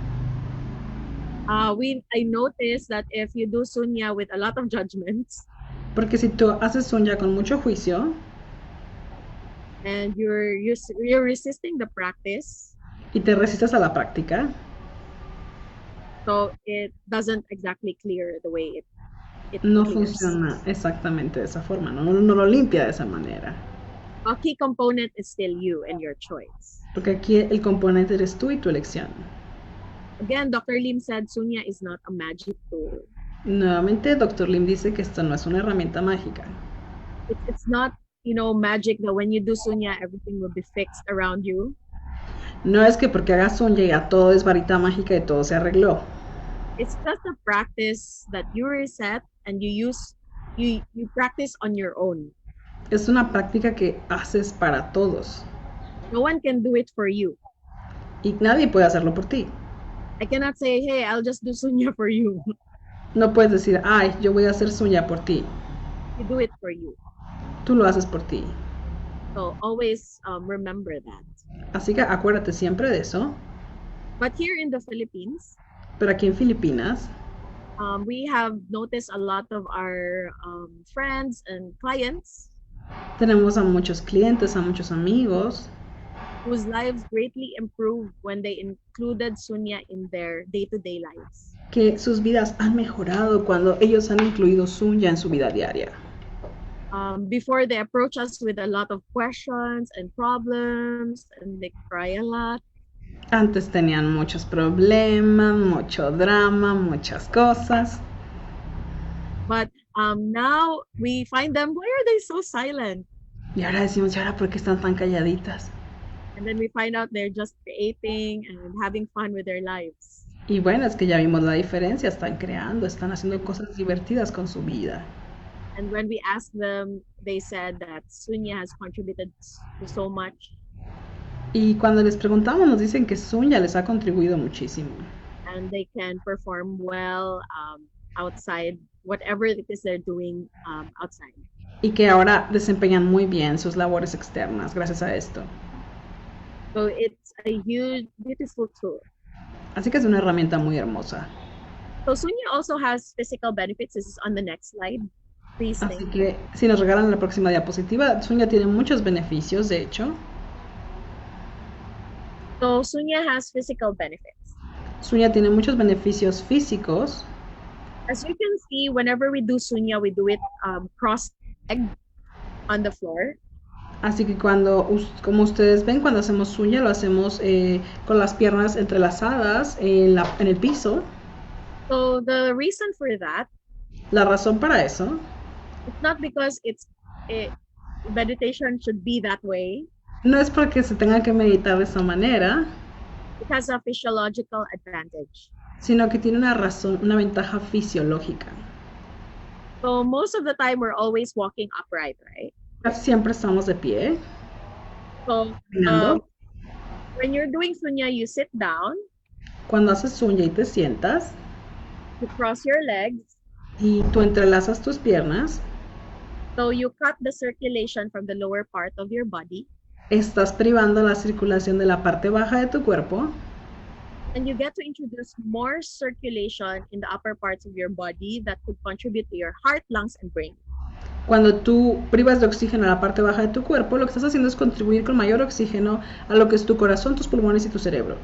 Speaker 2: I noticed that if you do Sunya with a lot of judgments,
Speaker 1: Porque si tú haces Sunya con mucho juicio
Speaker 2: and you're resisting the practice,
Speaker 1: y te resistes a la práctica,
Speaker 2: so it doesn't exactly clear the way it
Speaker 1: no
Speaker 2: clears.
Speaker 1: funciona exactamente de esa forma, no lo limpia de esa manera.
Speaker 2: A key component is still you and your choice.
Speaker 1: Porque aquí el componente eres tú y tu elección.
Speaker 2: Again, Dr. Lim said Sunya is not a magic tool.
Speaker 1: Nuevamente, Dr. Lim dice que esto no es una herramienta mágica.
Speaker 2: It's not, magic that when you do Sunya, everything will be fixed around you.
Speaker 1: No es que porque hagas Sunya ya todo es varita mágica y todo se arregló.
Speaker 2: It's just a practice that you reset and you practice on your own.
Speaker 1: Es una práctica que haces para todos.
Speaker 2: No one can do it for you.
Speaker 1: Y nadie puede hacerlo por ti.
Speaker 2: I cannot say, hey, I'll just do Sunya for you.
Speaker 1: No puedes decir, ay, yo voy a hacer Sunya por ti.
Speaker 2: You do it for you.
Speaker 1: Tú lo haces por ti.
Speaker 2: So always remember that.
Speaker 1: Así que acuérdate siempre de eso.
Speaker 2: But here in the Philippines,
Speaker 1: Pero aquí en Filipinas,
Speaker 2: we have noticed a lot of our friends and clients
Speaker 1: tenemos a muchos clientes, a muchos amigos,
Speaker 2: whose lives greatly improved when they included Sunya in their day-to-day lives.
Speaker 1: que sus vidas han mejorado cuando ellos han incluido Sunya en su vida diaria.
Speaker 2: Before they approach us with a lot of questions and problems, and they cry a lot.
Speaker 1: Antes tenían muchos problemas, mucho drama, muchas cosas.
Speaker 2: But now we find them, why are they so silent?
Speaker 1: Y ahora decimos, ¿y ahora por qué están tan calladitas?
Speaker 2: And then we find out they're just creating and having fun with their lives.
Speaker 1: Y bueno, es que ya vimos la diferencia, están creando, están haciendo cosas divertidas con su vida.
Speaker 2: And when we asked them, they said that Sunya has contributed to so much.
Speaker 1: Y cuando les preguntamos, nos dicen que Sunya les ha contribuido muchísimo.
Speaker 2: And they can perform well outside, whatever it is they're doing outside.
Speaker 1: Y que ahora desempeñan muy bien sus labores externas gracias a esto.
Speaker 2: So it's a huge, beautiful tool.
Speaker 1: Así que es una herramienta muy hermosa.
Speaker 2: So Sunya also has physical benefits. This is on the next slide. Please.
Speaker 1: Así que si nos regalan la próxima diapositiva, Sunya tiene muchos beneficios, de hecho.
Speaker 2: So Sunya has physical benefits.
Speaker 1: Sunya tiene muchos beneficios físicos.
Speaker 2: As you can see, whenever we do Sunya, we do it cross-legged on the floor.
Speaker 1: Así que como ustedes ven, cuando hacemos Sunya, lo hacemos con las piernas entrelazadas en el piso.
Speaker 2: So the reason for that,
Speaker 1: la razón para eso,
Speaker 2: it's not because meditation should be that way.
Speaker 1: No es porque se tenga que meditar de esa manera.
Speaker 2: It has a physiological advantage.
Speaker 1: sino que tiene una razón, una ventaja fisiológica.
Speaker 2: So most of the time we're always walking upright, right?
Speaker 1: Casi siempre estamos de pie,
Speaker 2: So
Speaker 1: caminando.
Speaker 2: when you're doing Sunya, you sit down,
Speaker 1: Cuando haces sunya y te sientas
Speaker 2: you cross your legs,
Speaker 1: y tú entrelazas tus piernas,
Speaker 2: so you cut the circulation from the lower part of your body,
Speaker 1: estás privando la circulación de la parte baja de tu cuerpo
Speaker 2: and you get to introduce more circulation in the upper parts of your body that could contribute to your heart, lungs, and brain.
Speaker 1: Cuando tú privas de oxígeno a la parte baja de tu cuerpo, lo que estás haciendo es contribuir con mayor oxígeno a lo que es tu corazón, tus pulmones y tu cerebro.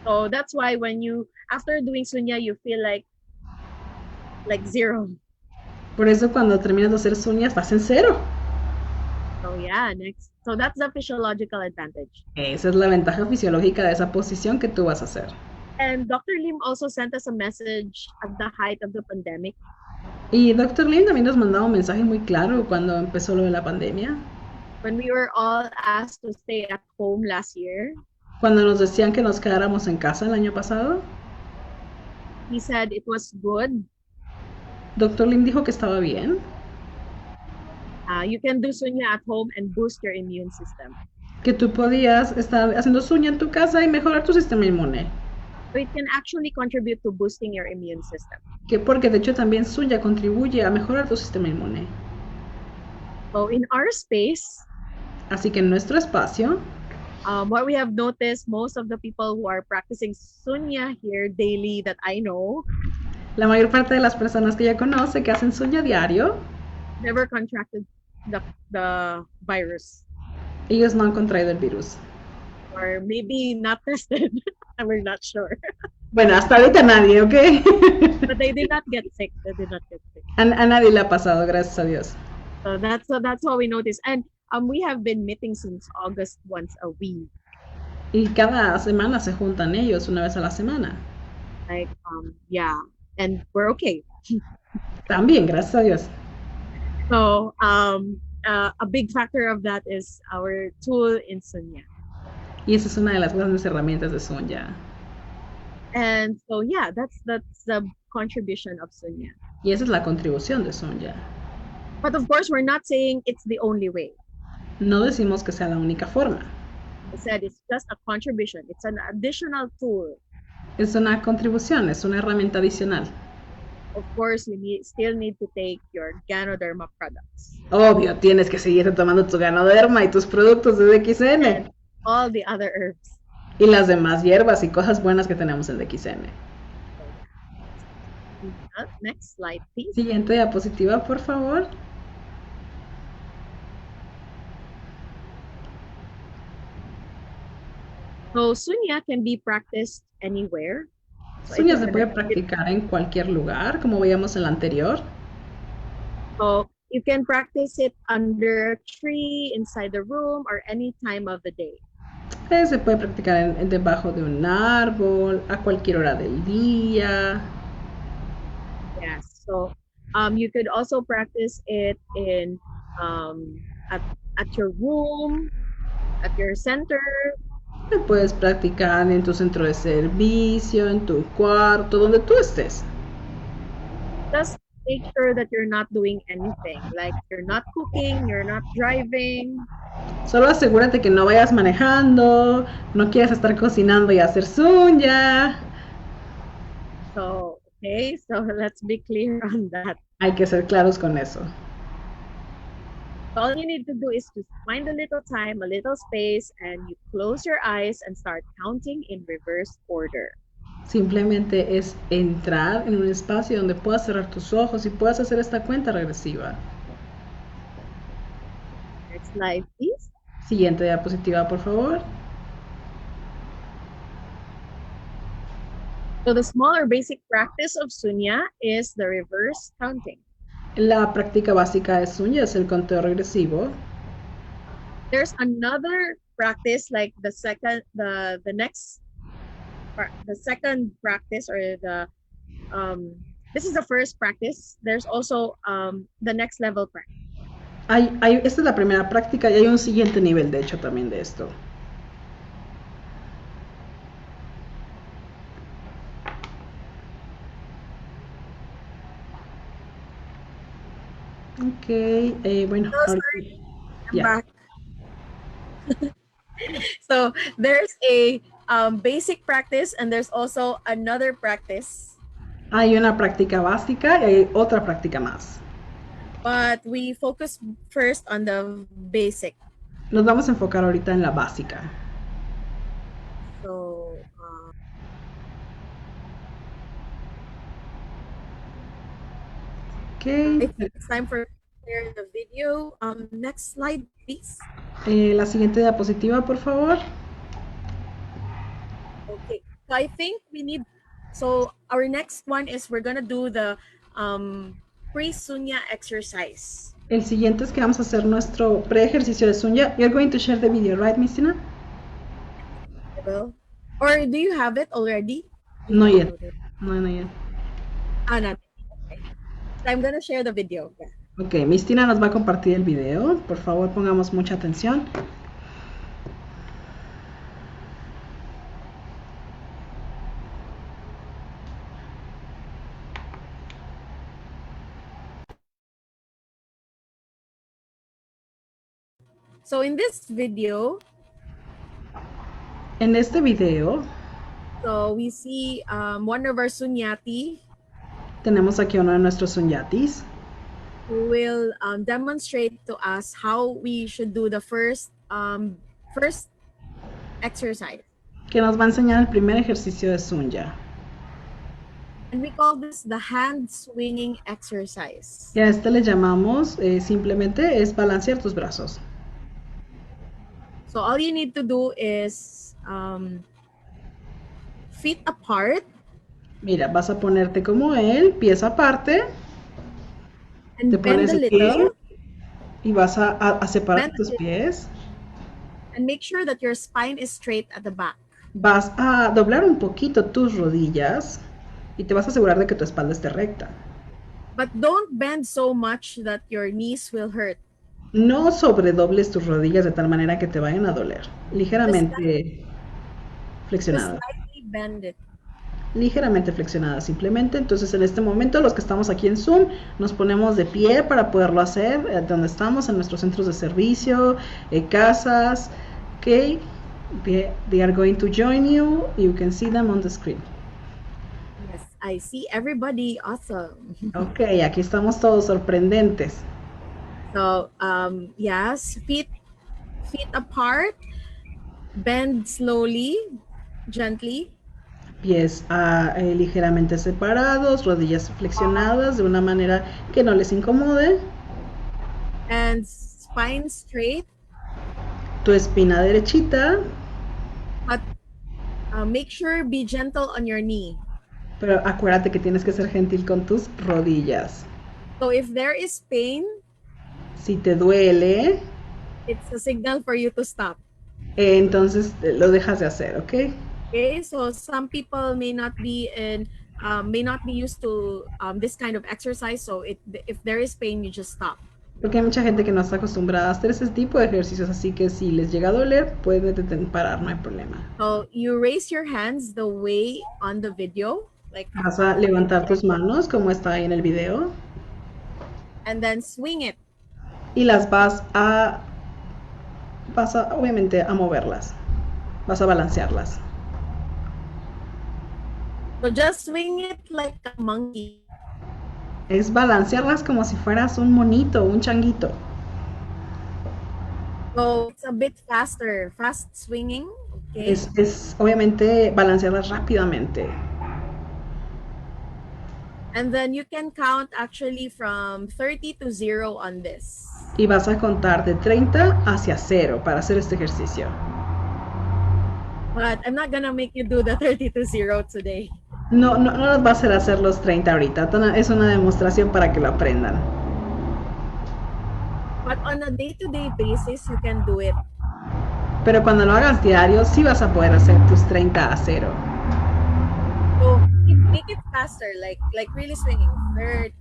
Speaker 2: So that's why when you, after doing Sunya, you feel like zero.
Speaker 1: Por eso cuando terminas de hacer sunya estás en cero.
Speaker 2: So yeah, next. So that's the physiological advantage.
Speaker 1: Esa es la ventaja fisiológica de esa posición que tú vas a hacer.
Speaker 2: And Dr. Lim also sent us a message at the height of the pandemic.
Speaker 1: Y Dr. Lim también nos mandaba un mensaje muy claro cuando empezó lo de la pandemia.
Speaker 2: When we were all asked to stay at home last year,
Speaker 1: Cuando nos decían que nos quedáramos en casa el año pasado,
Speaker 2: he said it was good.
Speaker 1: Dr. Lim dijo que estaba bien,
Speaker 2: You can do Sunya at home and boost your immune system.
Speaker 1: que tú podías estar haciendo sunya en tu casa y mejorar tu sistema inmune.
Speaker 2: So it can actually contribute to boosting your immune system.
Speaker 1: Que porque de hecho también sunya contribuye a mejorar tu sistema inmune.
Speaker 2: So in our space,
Speaker 1: Así que en nuestro espacio,
Speaker 2: what we have noticed, most of the people who are practicing Sunya here daily that I know,
Speaker 1: la mayor parte de las personas que ya conoce que hacen sunya diario,
Speaker 2: never contracted the virus.
Speaker 1: ellos no han contraído el virus.
Speaker 2: Or maybe not tested. We're not sure.
Speaker 1: Bueno, hasta ahorita nadie, ¿ok?
Speaker 2: But they did not get sick. They did not get sick.
Speaker 1: A nadie le ha pasado, gracias a Dios.
Speaker 2: So that's what we noticed. And we have been meeting since August once a week.
Speaker 1: Y cada semana se juntan ellos, una vez a la semana.
Speaker 2: Like, yeah. And we're okay.
Speaker 1: También, gracias a Dios.
Speaker 2: So, a big factor of that is our tool in Sunya.
Speaker 1: Y esa es una de las grandes herramientas de sunya.
Speaker 2: And so, yeah, that's the contribution of Sunya.
Speaker 1: Y esa es la contribución de sunya.
Speaker 2: But of course, we're not saying it's the only way.
Speaker 1: No decimos que sea la única forma.
Speaker 2: I said it's just a contribution. It's an additional tool.
Speaker 1: Es una contribución, es una herramienta adicional.
Speaker 2: Of course, you still need to take your Ganoderma products.
Speaker 1: Obvio, tienes que seguir tomando tu Ganoderma y tus productos de DXN.
Speaker 2: And all the other herbs.
Speaker 1: Y las demás hierbas y cosas buenas que tenemos en DXN.
Speaker 2: Next slide, please.
Speaker 1: Siguiente diapositiva, por favor.
Speaker 2: So Sunya can be practiced anywhere. So
Speaker 1: Sunya se puede practicar en cualquier lugar, como veíamos en la anterior.
Speaker 2: So you can practice it under a tree, inside the room, or any time of the day.
Speaker 1: Se puede practicar debajo de un árbol, a cualquier hora del día.
Speaker 2: Yes. So you could also practice it in at your room, at your center.
Speaker 1: Puedes practicar en tu centro de servicio, en tu cuarto, donde tú estés.
Speaker 2: Just make sure that you're not doing anything, like you're not cooking, you're not driving.
Speaker 1: Solo asegúrate que no vayas manejando, no quieras estar cocinando y hacer sunya.
Speaker 2: So, okay, so let's be clear on that.
Speaker 1: Hay que ser claros con eso.
Speaker 2: All you need to do is to find a little time, a little space, and you close your eyes and start counting in reverse order.
Speaker 1: Simplemente es entrar en un espacio donde puedas cerrar tus ojos y puedas hacer esta cuenta regresiva.
Speaker 2: Next slide, please.
Speaker 1: Siguiente diapositiva, por favor.
Speaker 2: So the smaller basic practice of Sunya is the reverse counting.
Speaker 1: La práctica básica de sunya es el conteo regresivo.
Speaker 2: There's another practice like the second practice, or this is the first practice. There's also the next level practice.
Speaker 1: Esta es la primera práctica y hay un siguiente nivel, de hecho, también de esto. Bueno,
Speaker 2: So
Speaker 1: ahorita,
Speaker 2: sorry, I'm
Speaker 1: ya.
Speaker 2: back. So there's a basic practice and there's also another practice,
Speaker 1: Hay una práctica básica y hay otra práctica más.
Speaker 2: but we focus first on the basic.
Speaker 1: Nos vamos a enfocar ahorita en la básica.
Speaker 2: So I think it's time for share the video. Next slide, please.
Speaker 1: La siguiente diapositiva, por favor.
Speaker 2: Okay, so I think we need. So our next one is we're gonna do the pre-Sunya exercise.
Speaker 1: El siguiente es que vamos a hacer nuestro pre-ejercicio de Sunya. You're going to share the video, right, Miss Tina?
Speaker 2: Well, or do you have it already?
Speaker 1: No yet. No, no yet.
Speaker 2: Ah, no. Okay. So I'm gonna share the video. Yeah.
Speaker 1: Ok, Miss Tina nos va a compartir el video. Por favor, pongamos mucha atención.
Speaker 2: So in this video,
Speaker 1: En este video
Speaker 2: so we see one of our sunyati
Speaker 1: tenemos aquí uno de nuestros sunyatis
Speaker 2: who will demonstrate to us how we should do the first exercise.
Speaker 1: que nos va a enseñar el primer ejercicio de Sunya.
Speaker 2: And we call this the hand swinging exercise.
Speaker 1: Y a este le llamamos simplemente es balancear tus brazos.
Speaker 2: So all you need to do is feet apart.
Speaker 1: Mira, vas a ponerte como él, pies aparte.
Speaker 2: And
Speaker 1: Te
Speaker 2: bend
Speaker 1: pones
Speaker 2: a
Speaker 1: de pie
Speaker 2: little.
Speaker 1: y vas a separar
Speaker 2: Bend
Speaker 1: tus pies.
Speaker 2: And make sure that your spine is straight at the back.
Speaker 1: Vas a doblar un poquito tus rodillas y te vas a asegurar de que tu espalda esté recta.
Speaker 2: But don't bend so much that your knees will hurt.
Speaker 1: No sobredobles tus rodillas de tal manera que te vayan a doler. Ligeramente flexionadas.
Speaker 2: Just slightly bend it.
Speaker 1: Ligeramente flexionadas simplemente. Entonces en este momento los que estamos aquí en Zoom nos ponemos de pie para poderlo hacer donde estamos, en nuestros centros de servicio, casas. Ok, they are going to join you. You can see them on the screen.
Speaker 2: Yes, I see everybody. Awesome.
Speaker 1: Ok, aquí estamos todos sorprendentes.
Speaker 2: So yes, feet apart, bend slowly, gently.
Speaker 1: Pies ligeramente separados, rodillas flexionadas de una manera que no les incomode.
Speaker 2: And spine straight.
Speaker 1: Tu espina derechita.
Speaker 2: But make sure be gentle on your knee.
Speaker 1: Pero acuérdate que tienes que ser gentil con tus rodillas.
Speaker 2: So if there is pain,
Speaker 1: si te duele,
Speaker 2: it's a signal for you to stop.
Speaker 1: Entonces lo dejas de hacer, ¿ok?
Speaker 2: Okay, so some people may not be used to this kind of exercise. So if there is pain, you just stop.
Speaker 1: Porque hay mucha gente que no está acostumbrada a hacer ese tipo de ejercicios, así que si les llega a doler, pueden parar, no hay problema.
Speaker 2: So you raise your hands the way on the video. Like,
Speaker 1: vas a levantar tus manos como está ahí en el video.
Speaker 2: And then swing it.
Speaker 1: Y las vas a obviamente a moverlas. Vas a balancearlas.
Speaker 2: So just swing it like a monkey.
Speaker 1: Es balancearlas como si fueras un monito, un changuito.
Speaker 2: So it's a bit faster, fast swinging. Okay.
Speaker 1: Es obviamente balancearlas rápidamente.
Speaker 2: And then you can count actually from 30 to 0 on this.
Speaker 1: Y vas a contar de 30 hacia 0 para hacer este ejercicio.
Speaker 2: But I'm not gonna make you do the 30 to 0 today.
Speaker 1: No nos va a hacer los 30 ahorita. Es una demostración para que lo aprendan.
Speaker 2: But on a day-to-day basis, you can do it.
Speaker 1: Pero cuando lo hagas diario, sí vas a poder hacer tus 30 a 0.
Speaker 2: So make it faster, like really swinging. 30,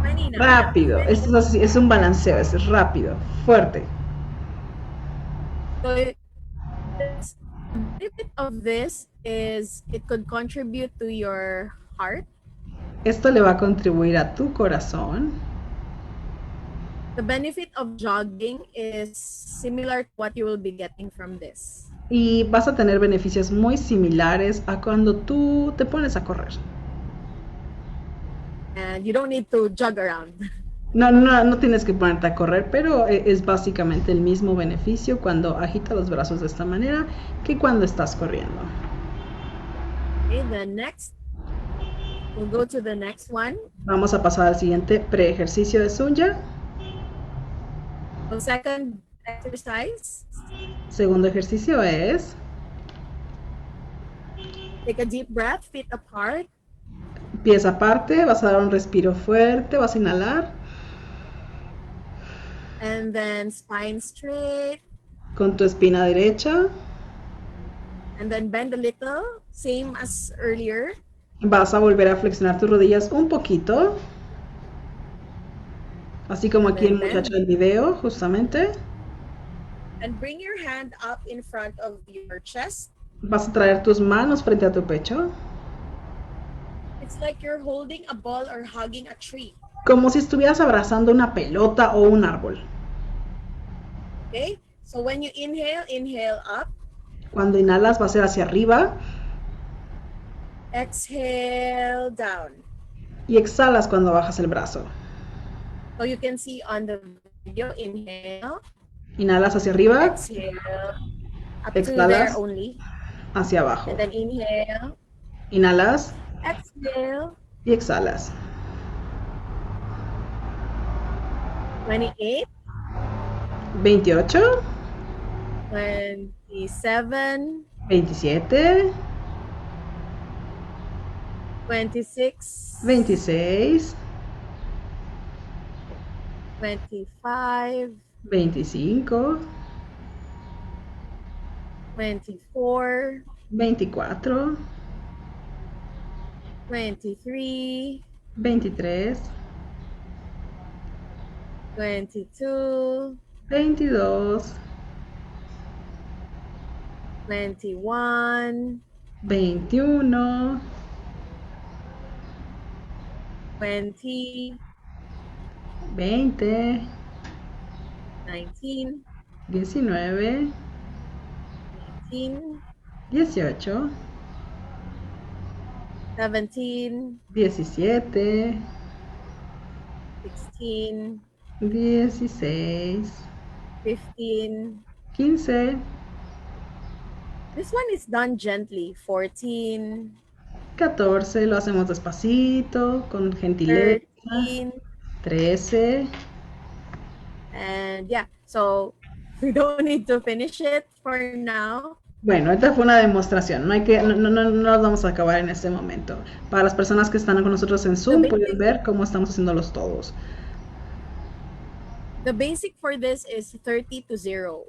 Speaker 2: 29.
Speaker 1: Rápido. Esto es un balanceo, es rápido, fuerte.
Speaker 2: So the benefit of this is it could contribute to your heart.
Speaker 1: Esto le va a contribuir a tu corazón.
Speaker 2: The benefit of jogging is similar to what you will be getting from this.
Speaker 1: Y vas a tener beneficios muy similares a cuando tú te pones a correr.
Speaker 2: And you don't need to jog around.
Speaker 1: No tienes que ponerte a correr, pero es básicamente el mismo beneficio cuando agitas los brazos de esta manera que cuando estás corriendo.
Speaker 2: Okay, we'll go to the next one.
Speaker 1: Vamos a pasar al siguiente pre-ejercicio de Sunya.
Speaker 2: So second exercise.
Speaker 1: Segundo ejercicio es
Speaker 2: Take a deep breath, feet apart.
Speaker 1: pies aparte, vas a dar un respiro fuerte, vas a inhalar.
Speaker 2: And then spine straight.
Speaker 1: Con tu espina derecha.
Speaker 2: And then bend a little, same as earlier.
Speaker 1: Vas a volver a flexionar tus rodillas un poquito. Así como aquí el muchacho del video, justamente.
Speaker 2: And bring your hand up in front of your chest.
Speaker 1: Vas a traer tus manos frente a tu pecho.
Speaker 2: It's like you're holding a ball or hugging a tree.
Speaker 1: Como si estuvieras abrazando una pelota o un árbol.
Speaker 2: Okay, so when you inhale up.
Speaker 1: Cuando inhalas va a ser hacia arriba.
Speaker 2: Exhale down.
Speaker 1: Y exhalas cuando bajas el brazo.
Speaker 2: So you can see on the video, inhale.
Speaker 1: Inhalas hacia arriba.
Speaker 2: Exhale. Up to
Speaker 1: Exhalas
Speaker 2: there only.
Speaker 1: hacia abajo.
Speaker 2: And then inhale.
Speaker 1: Inhalas
Speaker 2: Exhale.
Speaker 1: y exhalas.
Speaker 2: 28.
Speaker 1: 28.
Speaker 2: 27.
Speaker 1: 27.
Speaker 2: 26.
Speaker 1: 26.
Speaker 2: 25.
Speaker 1: 25.
Speaker 2: 24.
Speaker 1: 24.
Speaker 2: 23.
Speaker 1: 23.
Speaker 2: 22.
Speaker 1: 22.
Speaker 2: 21.
Speaker 1: 21.
Speaker 2: 20.
Speaker 1: 20.
Speaker 2: 19.
Speaker 1: 19.
Speaker 2: 18.
Speaker 1: 18.
Speaker 2: 17.
Speaker 1: 17.
Speaker 2: 16.
Speaker 1: 16.
Speaker 2: 15.
Speaker 1: 15.
Speaker 2: This one is done gently. 14.
Speaker 1: 14. Lo hacemos despacito, con gentileza.
Speaker 2: 13.
Speaker 1: 13.
Speaker 2: And yeah, so we don't need to finish it for now.
Speaker 1: Bueno, esta fue una demostración, no nos vamos a acabar en este momento. Para las personas que están con nosotros en Zoom, pueden ver cómo estamos haciéndolos todos.
Speaker 2: The basic for this is 30 to 0.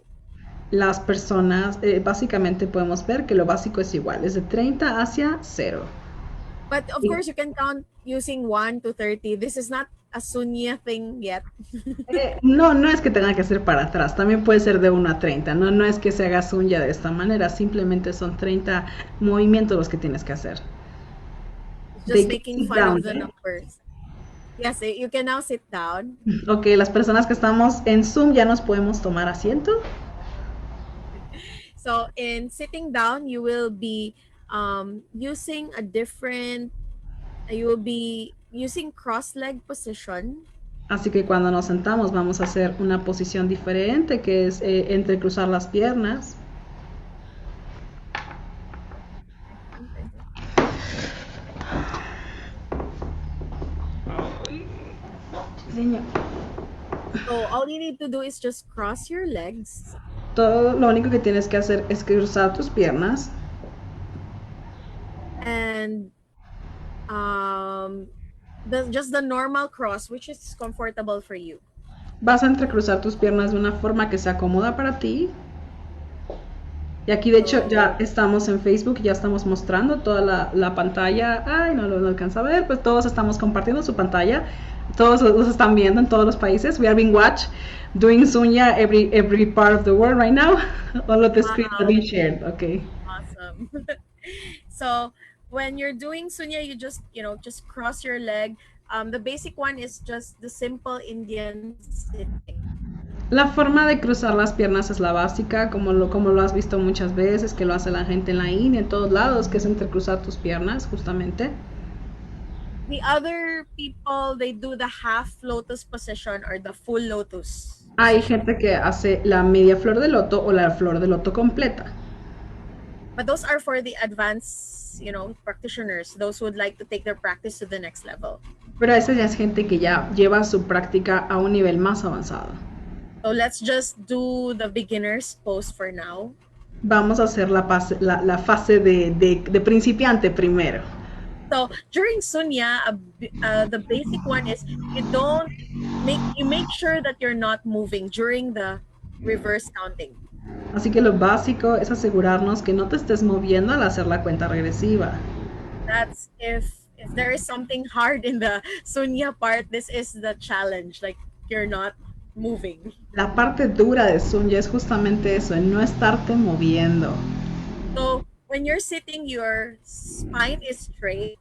Speaker 1: Las personas, básicamente podemos ver que lo básico es igual, es de 30 hacia 0.
Speaker 2: But of course, you can count using 1 to 30. This is not a Sunya thing yet.
Speaker 1: No es que tenga que ser para atrás, también puede ser de 1 a 30, no es que se haga Sunya de esta manera, simplemente son 30 movimientos los que tienes que hacer.
Speaker 2: Just making fun of the numbers. Yes, you can now sit down.
Speaker 1: Ok, las personas que estamos en Zoom ya nos podemos tomar asiento.
Speaker 2: So in sitting down, you will be using cross-leg position.
Speaker 1: Así que cuando nos sentamos vamos a hacer una posición diferente, que es entrecruzar las piernas. Señor.
Speaker 2: So all you need to do is just cross your legs.
Speaker 1: Todo lo único que tienes que hacer es cruzar tus piernas.
Speaker 2: And just the normal cross, which is comfortable for you.
Speaker 1: Vas a entrecruzar tus piernas de una forma que se acomoda para ti. Y aquí de hecho ya estamos en Facebook, ya estamos mostrando toda la pantalla. Ay, no lo alcanza a ver, pues todos estamos compartiendo su pantalla. Todos los están viendo en todos los países. We are being watched doing Sunya every part of the world right now. All of the screens are being shared. Okay.
Speaker 2: Awesome. So when you're doing Sunya, you just cross your leg, The basic one is just the simple Indian sitting.
Speaker 1: La forma de cruzar las piernas es la básica, como lo has visto muchas veces, que lo hace la gente en la India, en todos lados, que es entrecruzar tus piernas, justamente.
Speaker 2: The other people, they do the half lotus position or the full lotus.
Speaker 1: Hay gente que hace la media flor de loto o la flor de loto completa.
Speaker 2: But those are for the advanced, practitioners, those who would like to take their practice to the next level.
Speaker 1: Pero esa ya es gente que ya lleva su práctica a un nivel más avanzado.
Speaker 2: So let's just do the beginner's pose for now.
Speaker 1: Vamos a hacer la fase de principiante primero.
Speaker 2: So during Sunya, the basic one is you make sure that you're not moving during the reverse counting.
Speaker 1: Así que lo básico es asegurarnos que no te estés moviendo al hacer la cuenta regresiva.
Speaker 2: That's if there is something hard in the Sunya part, this is the challenge, like you're not moving.
Speaker 1: La parte dura de Sunya es justamente eso, el no estarte moviendo.
Speaker 2: So when you're sitting, your spine is straight,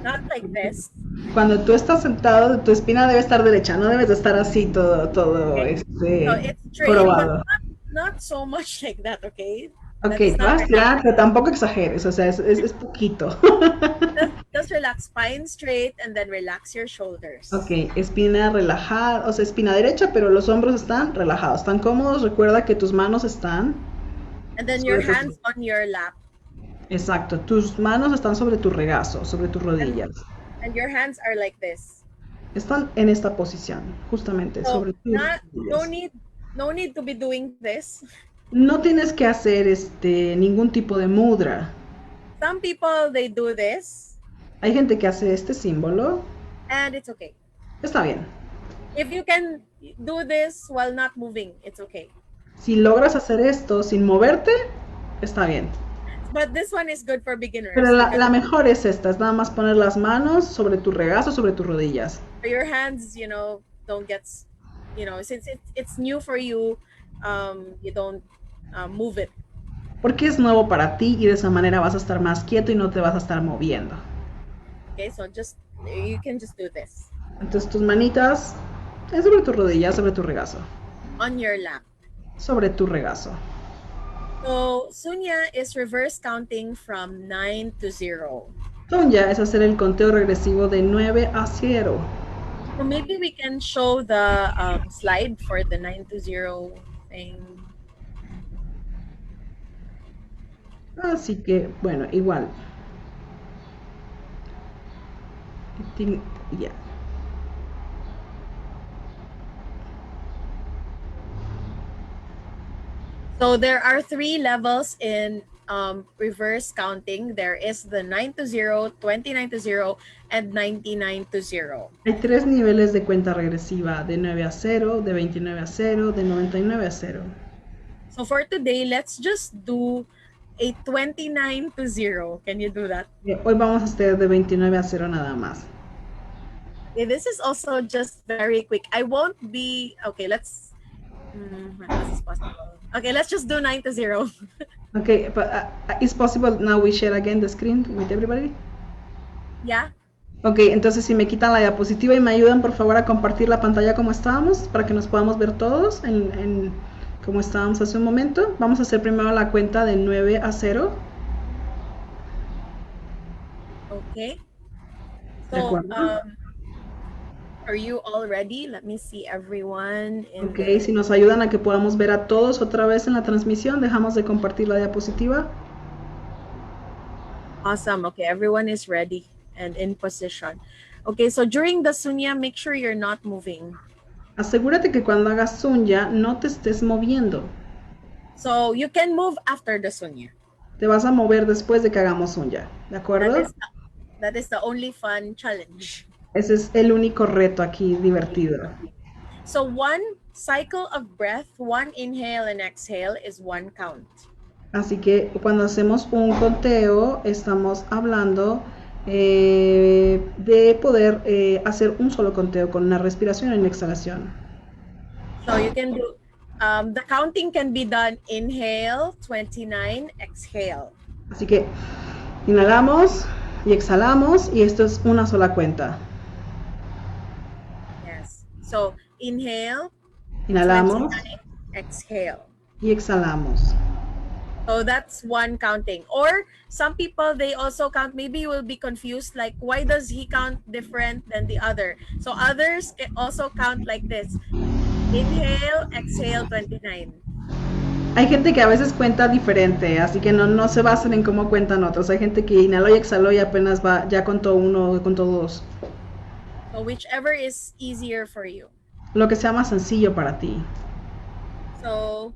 Speaker 2: not like this.
Speaker 1: Cuando tú estás sentado, tu espina debe estar derecha, no debes de estar así todo
Speaker 2: Okay. So it's straight,
Speaker 1: probado.
Speaker 2: but not so much like that, okay?
Speaker 1: Ok, te vas a estirar, pero tampoco exageres, o sea, es poquito.
Speaker 2: Just relax, spine straight, and then relax your shoulders.
Speaker 1: Ok, espina relajada, o sea, espina derecha, pero los hombros están relajados, están cómodos. Recuerda que tus manos están...
Speaker 2: And then your hands on your lap.
Speaker 1: Exacto, tus manos están sobre tu regazo, sobre tus rodillas.
Speaker 2: And your hands are like this.
Speaker 1: Están en esta posición, justamente,
Speaker 2: So
Speaker 1: sobre tus rodillas.
Speaker 2: No need to be doing this.
Speaker 1: No tienes que hacer ningún tipo de mudra.
Speaker 2: Some people, they do this.
Speaker 1: Hay gente que hace este símbolo.
Speaker 2: And it's okay.
Speaker 1: Está bien.
Speaker 2: If you can do this while not moving, it's okay.
Speaker 1: Si logras hacer esto sin moverte, está bien.
Speaker 2: But this one is good for beginners.
Speaker 1: Pero la mejor es esta, es nada más poner las manos sobre tu regazo, sobre tus rodillas.
Speaker 2: Your hands, don't get, since it's new for you, you don't move it.
Speaker 1: Porque es nuevo para ti y de esa manera vas a estar más quieto y no te vas a estar moviendo.
Speaker 2: Okay, so you can just do this.
Speaker 1: Entonces tus manitas sobre tu rodilla, sobre tu regazo.
Speaker 2: On your lap.
Speaker 1: Sobre tu regazo.
Speaker 2: So Sunya is reverse counting from 9 to 0.
Speaker 1: Sunya es hacer el conteo regresivo de 9 a 0.
Speaker 2: So maybe we can show the slide for the 9 to 0 thing.
Speaker 1: Así que, bueno, igual. Yeah.
Speaker 2: So there are 3 levels in reverse counting. There is the 9 to 0, 29 to 0, and 99 to 0.
Speaker 1: Hay 3 niveles de cuenta regresiva, de 9 a 0, de 29 a 0, de 99 a 0.
Speaker 2: So for today, let's just do a 29 to 0. Can you do that?
Speaker 1: Hoy vamos a hacer de 29 a 0 nada más.
Speaker 2: Okay, this is also just very quick. I won't be... Okay, let's... this is possible. Okay, let's just do 9 to 0.
Speaker 1: Okay, but it's possible now we share again the screen with everybody?
Speaker 2: Yeah.
Speaker 1: Ok, entonces si me quitan la diapositiva y me ayudan por favor a compartir la pantalla como estábamos, para que nos podamos ver todos como estábamos hace un momento. Vamos a hacer primero la cuenta de 9 a 0.
Speaker 2: Okay.
Speaker 1: ¿De acuerdo?
Speaker 2: Are you all ready? Let me see everyone.
Speaker 1: Ok, si nos ayudan a que podamos ver a todos otra vez en la transmisión, dejamos de compartir la diapositiva.
Speaker 2: Awesome. Okay, everyone is ready and in position. Okay, so during the Sunya, make sure you're not moving.
Speaker 1: Asegúrate que cuando hagas Sunya no te estés moviendo.
Speaker 2: So you can move after the Sunya.
Speaker 1: Te vas a mover después de que hagamos Sunya, ¿de acuerdo?
Speaker 2: That is the only fun challenge.
Speaker 1: Ese es el único reto aquí divertido.
Speaker 2: So one cycle of breath, one inhale and exhale is one count.
Speaker 1: Así que cuando hacemos un conteo, estamos hablando de poder hacer un solo conteo con una respiración y una exhalación.
Speaker 2: So you can do, the counting can be done inhale, 29, exhale.
Speaker 1: Así que inhalamos y exhalamos y esto es una sola cuenta.
Speaker 2: So inhale,
Speaker 1: Inhalamos
Speaker 2: 29, exhale.
Speaker 1: y exhalamos.
Speaker 2: So that's one counting. Or some people, they also count, maybe you will be confused, like why does he count different than the other? So others can also count like this. Inhale, exhale, 29.
Speaker 1: Hay gente que a veces cuenta diferente, así que no se basan en cómo cuentan otros. Hay gente que inhaló y exhaló y apenas va, ya contó uno, contó dos.
Speaker 2: So whichever is easier for you.
Speaker 1: Lo que sea más sencillo para ti.
Speaker 2: So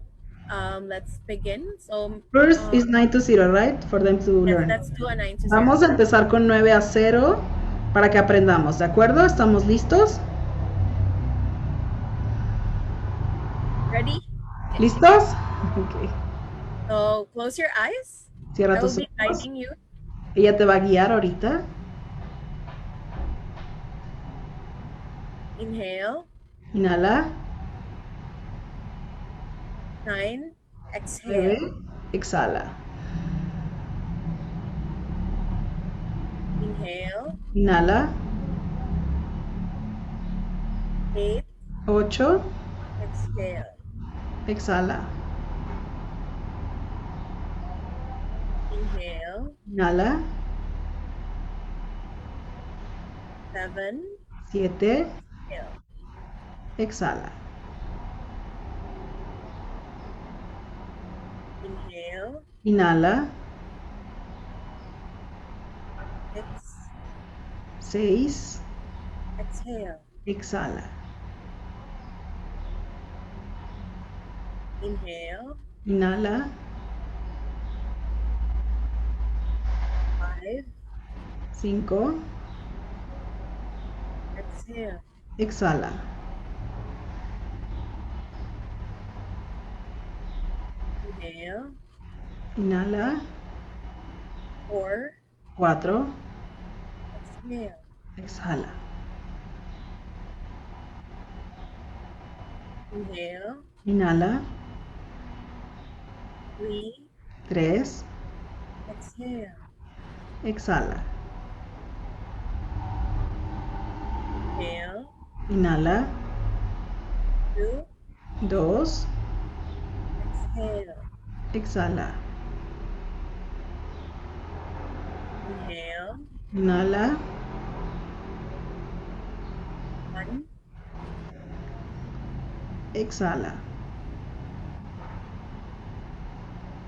Speaker 2: let's begin. So
Speaker 1: First is 9 to 0, right? For them to
Speaker 2: yes,
Speaker 1: learn.
Speaker 2: let's do a 9 to 0.
Speaker 1: Vamos a empezar con 9 a 0 para que aprendamos, ¿de acuerdo? ¿Estamos listos?
Speaker 2: Ready?
Speaker 1: ¿Listos? Okay.
Speaker 2: So close your eyes.
Speaker 1: Cierra
Speaker 2: I will
Speaker 1: tus
Speaker 2: be
Speaker 1: ojos.
Speaker 2: guiding you.
Speaker 1: Ella te va a guiar ahorita.
Speaker 2: Inhale,
Speaker 1: Inhala.
Speaker 2: 9, exhale.
Speaker 1: 9. Exhala.
Speaker 2: Inhale,
Speaker 1: Inhala.
Speaker 2: 8,
Speaker 1: 8.
Speaker 2: exhale.
Speaker 1: Exhala.
Speaker 2: Inhale,
Speaker 1: Inhala.
Speaker 2: 7,
Speaker 1: 7.
Speaker 2: exhale.
Speaker 1: Exhala.
Speaker 2: Inhale,
Speaker 1: Inhala.
Speaker 2: 6,
Speaker 1: 6.
Speaker 2: exhale.
Speaker 1: Exhala.
Speaker 2: Inhale,
Speaker 1: Inhala.
Speaker 2: 5,
Speaker 1: 5.
Speaker 2: exhale.
Speaker 1: Exhala.
Speaker 2: Inhale,
Speaker 1: Inhala.
Speaker 2: 4,
Speaker 1: 4.
Speaker 2: exhale.
Speaker 1: Exhala.
Speaker 2: Inhale,
Speaker 1: Inhala.
Speaker 2: 3,
Speaker 1: 3.
Speaker 2: exhale.
Speaker 1: Exhala.
Speaker 2: Inhale,
Speaker 1: Inhala.
Speaker 2: 2,
Speaker 1: 2.
Speaker 2: exhale.
Speaker 1: Exhala.
Speaker 2: Inhale,
Speaker 1: Inhala.
Speaker 2: 1,
Speaker 1: Exhala.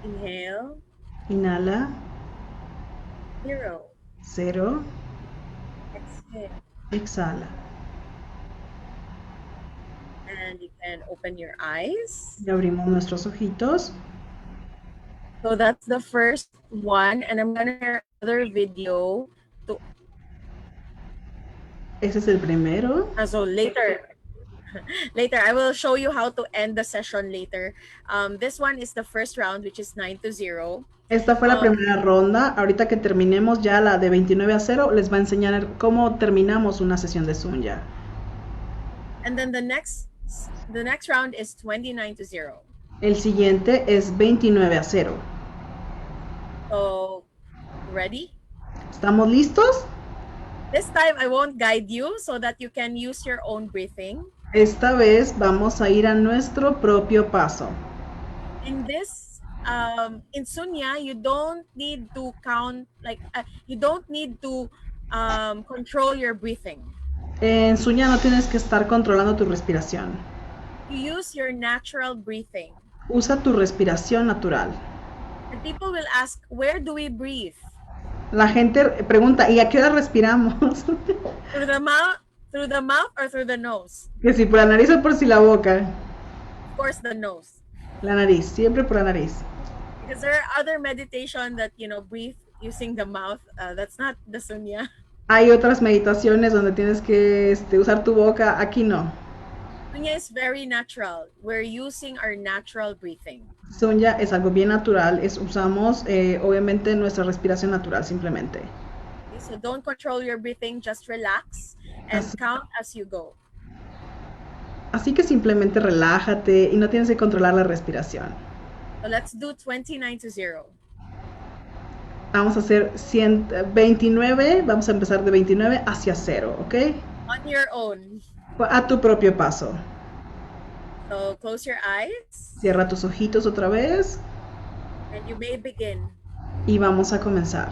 Speaker 2: inhale,
Speaker 1: Inhala.
Speaker 2: 0,
Speaker 1: 0.
Speaker 2: exhale.
Speaker 1: Exhala.
Speaker 2: And you can open your eyes.
Speaker 1: Y abrimos nuestros ojitos.
Speaker 2: So that's the first one, and I'm gonna share another video to
Speaker 1: Ese es el primero.
Speaker 2: so later I will show you how to end the session later. This one is the first round, which is 9 to 0.
Speaker 1: Esta fue la primera ronda. Ahorita que terminemos ya la de 29 a 0, les va a enseñar cómo terminamos una sesión de Sunya.
Speaker 2: And then the next round is 29 to 0.
Speaker 1: El siguiente es 29 a 0.
Speaker 2: So, ready?
Speaker 1: ¿Estamos listos?
Speaker 2: This time I won't guide you so that you can use your own breathing.
Speaker 1: Esta vez vamos a ir a nuestro propio paso.
Speaker 2: In this, in Sunya, you don't need to count, like, you don't need to control your breathing.
Speaker 1: En Sunya no tienes que estar controlando tu respiración.
Speaker 2: You use your natural breathing.
Speaker 1: Usa tu respiración natural.
Speaker 2: And people will ask, where do we breathe?
Speaker 1: La gente pregunta, ¿y a qué hora respiramos?
Speaker 2: Through the mouth or through the nose?
Speaker 1: Que si por la nariz o por si la boca.
Speaker 2: Of course, the nose.
Speaker 1: La nariz, siempre por la nariz.
Speaker 2: Because there are other meditation that, breathe using the mouth. That's not the Sunya.
Speaker 1: Hay otras meditaciones donde tienes que usar tu boca, aquí no.
Speaker 2: Sunya is very natural. We're using our natural breathing.
Speaker 1: Sunya es algo bien natural, usamos obviamente nuestra respiración natural simplemente.
Speaker 2: Okay, so don't control your breathing, just relax and count as you go.
Speaker 1: Así que simplemente relájate y no tienes que controlar la respiración.
Speaker 2: So let's do 29 to 0.
Speaker 1: Vamos a hacer 29, vamos a empezar de 29 hacia 0, ¿ok?
Speaker 2: On your own.
Speaker 1: A tu propio paso.
Speaker 2: So close your eyes
Speaker 1: Cierra tus ojitos otra vez
Speaker 2: and you may begin.
Speaker 1: y vamos a comenzar.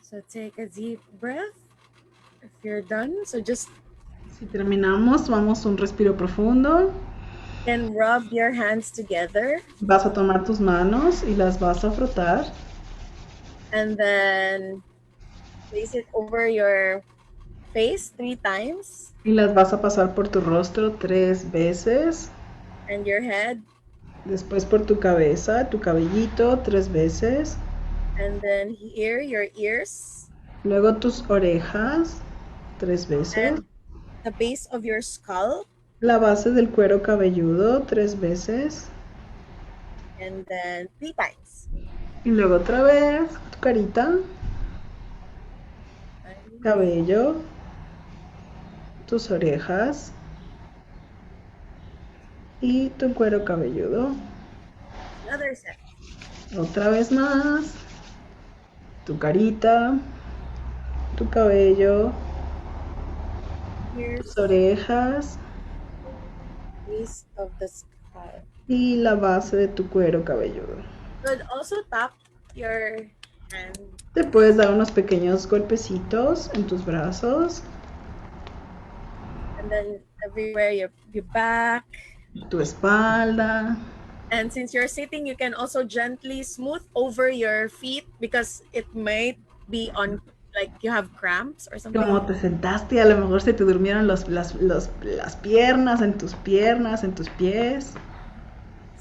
Speaker 2: So take a deep breath. If you're done, so just
Speaker 1: Si terminamos, vamos a un respiro profundo.
Speaker 2: then rub your hands together
Speaker 1: Vas a tomar tus manos y las vas a frotar.
Speaker 2: and then place it over your face 3 times
Speaker 1: Y las vas a pasar por tu rostro 3 veces.
Speaker 2: and your head,
Speaker 1: Después por tu cabeza, tu cabellito 3 veces.
Speaker 2: and then here your ears
Speaker 1: Luego tus orejas 3 veces.
Speaker 2: and the base of your skull,
Speaker 1: La base del cuero cabelludo 3 veces.
Speaker 2: and then 3 times.
Speaker 1: Y luego otra vez tu carita, cabello, tus orejas, y tu cuero cabelludo.
Speaker 2: Another set.
Speaker 1: Otra vez más. Tu carita, tu cabello,
Speaker 2: Here's
Speaker 1: tus orejas
Speaker 2: base of the skull.
Speaker 1: y la base de tu cuero cabelludo.
Speaker 2: Could also tap your hand.
Speaker 1: Te puedes dar unos pequeños golpecitos en tus brazos,
Speaker 2: And then everywhere your back.
Speaker 1: tu espalda.
Speaker 2: And since you're sitting, you can also gently smooth over your feet because it might be on, like you have cramps or something.
Speaker 1: Como te sentaste, a lo mejor se te durmieron las piernas, en tus pies.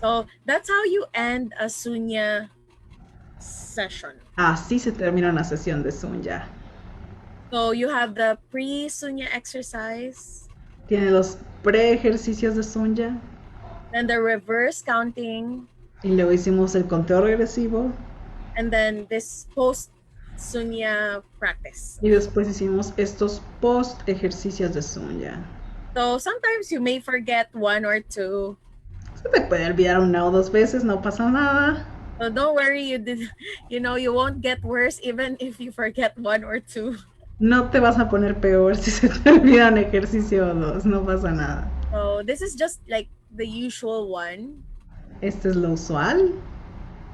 Speaker 2: So that's how you end a Sunya session.
Speaker 1: Así se termina una sesión de Sunya.
Speaker 2: So you have the pre-Sunya exercise.
Speaker 1: Tiene los pre-ejercicios de Sunya.
Speaker 2: Then the reverse counting.
Speaker 1: Y luego hicimos el conteo regresivo.
Speaker 2: And then this post-Sunya practice.
Speaker 1: Y después hicimos estos post-ejercicios de Sunya.
Speaker 2: So sometimes you may forget one or two.
Speaker 1: Se te puede olvidar una o dos veces, no pasa nada.
Speaker 2: So don't worry, you won't get worse even if you forget one or two.
Speaker 1: No te vas a poner peor si se te olvida un ejercicio o dos, no pasa nada.
Speaker 2: So this is just like the usual one.
Speaker 1: Este es lo usual.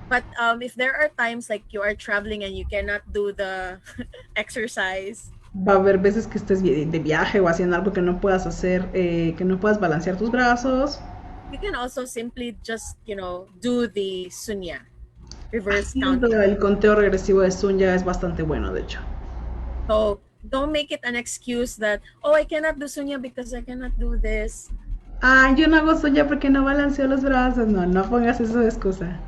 Speaker 2: But if there are times like you are traveling and you cannot do the exercise.
Speaker 1: Va a haber veces que estés de viaje o haciendo algo que no puedas hacer, que no puedas balancear tus brazos.
Speaker 2: You can also simply just, do the Sunya. Reverse
Speaker 1: Haciendo
Speaker 2: counting.
Speaker 1: el conteo regresivo de Sunya es bastante bueno, de hecho.
Speaker 2: So don't make it an excuse that, oh, I cannot do Sunya because I cannot do this.
Speaker 1: Ah, yo no hago Sunya porque no balanceo los brazos. No pongas eso de excusa.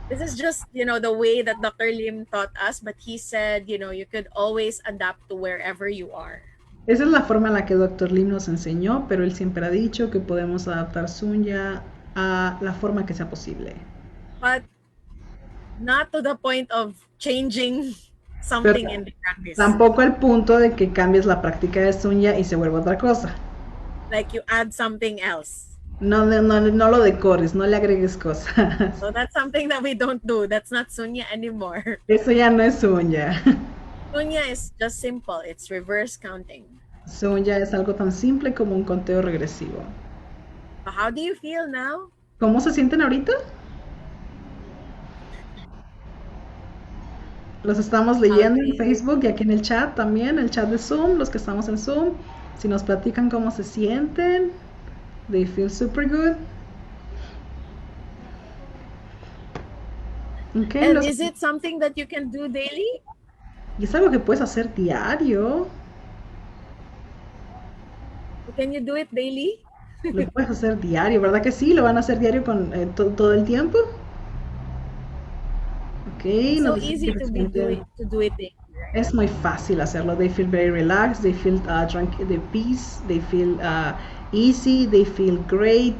Speaker 2: This is just, the way that Dr. Lim taught us, but he said, you could always adapt to wherever you are.
Speaker 1: Esa es la forma en la que Dr. Lim nos enseñó, pero él siempre ha dicho que podemos adaptar Sunya a la forma que sea posible.
Speaker 2: But not to the point of changing something in the practice.
Speaker 1: Tampoco al punto de que cambies la práctica de Sunya y se vuelva otra cosa.
Speaker 2: Like you add something else.
Speaker 1: No lo decores, no le agregues cosas.
Speaker 2: So that's something that we don't do. That's not Sunya anymore.
Speaker 1: Eso ya no es Sunya.
Speaker 2: Sunya is just simple. It's reverse counting.
Speaker 1: Sunya es algo tan simple como un conteo regresivo.
Speaker 2: So how do you feel now?
Speaker 1: ¿Cómo se sienten ahorita? Los estamos leyendo en Facebook y aquí en el chat también, el chat de Zoom, los que estamos en Zoom. Si nos platican cómo se sienten. They feel super good. Okay,
Speaker 2: And is it something that you can do daily?
Speaker 1: Y es algo que puedes hacer diario.
Speaker 2: Can you do it daily?
Speaker 1: Lo puedes hacer diario, ¿verdad que sí? ¿Lo van a hacer diario con todo el tiempo? Okay,
Speaker 2: So easy to do it daily.
Speaker 1: Es muy fácil hacerlo. They feel very relaxed. They feel the peace. They feel easy. They feel great.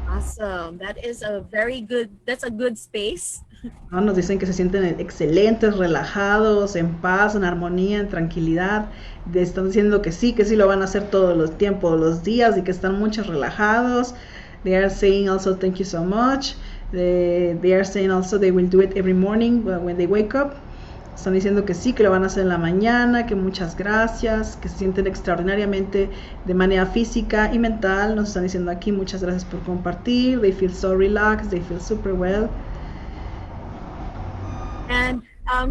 Speaker 2: Awesome. That's a good space.
Speaker 1: Nos dicen que se sienten excelentes, relajados, en paz, en armonía, en tranquilidad. Están diciendo que sí lo van a hacer todos los tiempos, los días y que están muchos relajados. They are saying also thank you so much. They are saying also they will do it every morning when they wake up. Están diciendo que sí, que lo van a hacer en la mañana, que muchas gracias, que se sienten extraordinariamente de manera física y mental. Nos están diciendo aquí muchas gracias por compartir. They feel so relaxed, they feel super well.
Speaker 2: And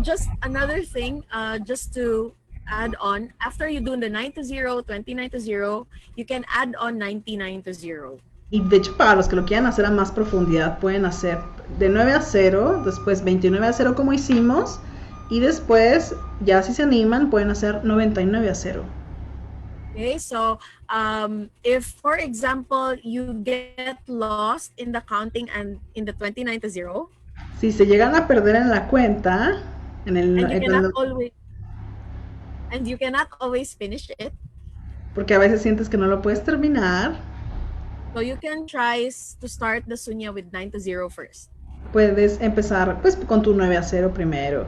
Speaker 2: just another thing, just to add on, after you do the 9 to 0, 29 to 0, you can add on 99 to 0.
Speaker 1: Y de hecho, para los que lo quieran hacer a más profundidad, pueden hacer de 9 a 0, después 29 a 0 como hicimos, y después, ya si se animan, pueden hacer 99 a 0.
Speaker 2: Okay, so if, for example, you get lost in the counting and in the 29 to 0,
Speaker 1: si se llegan a perder en la cuenta,
Speaker 2: and you cannot always finish it,
Speaker 1: porque a veces sientes que no lo puedes terminar,
Speaker 2: so you can try to start the Sunya with 9 to 0 first.
Speaker 1: Puedes empezar pues con tu 9 a 0 primero.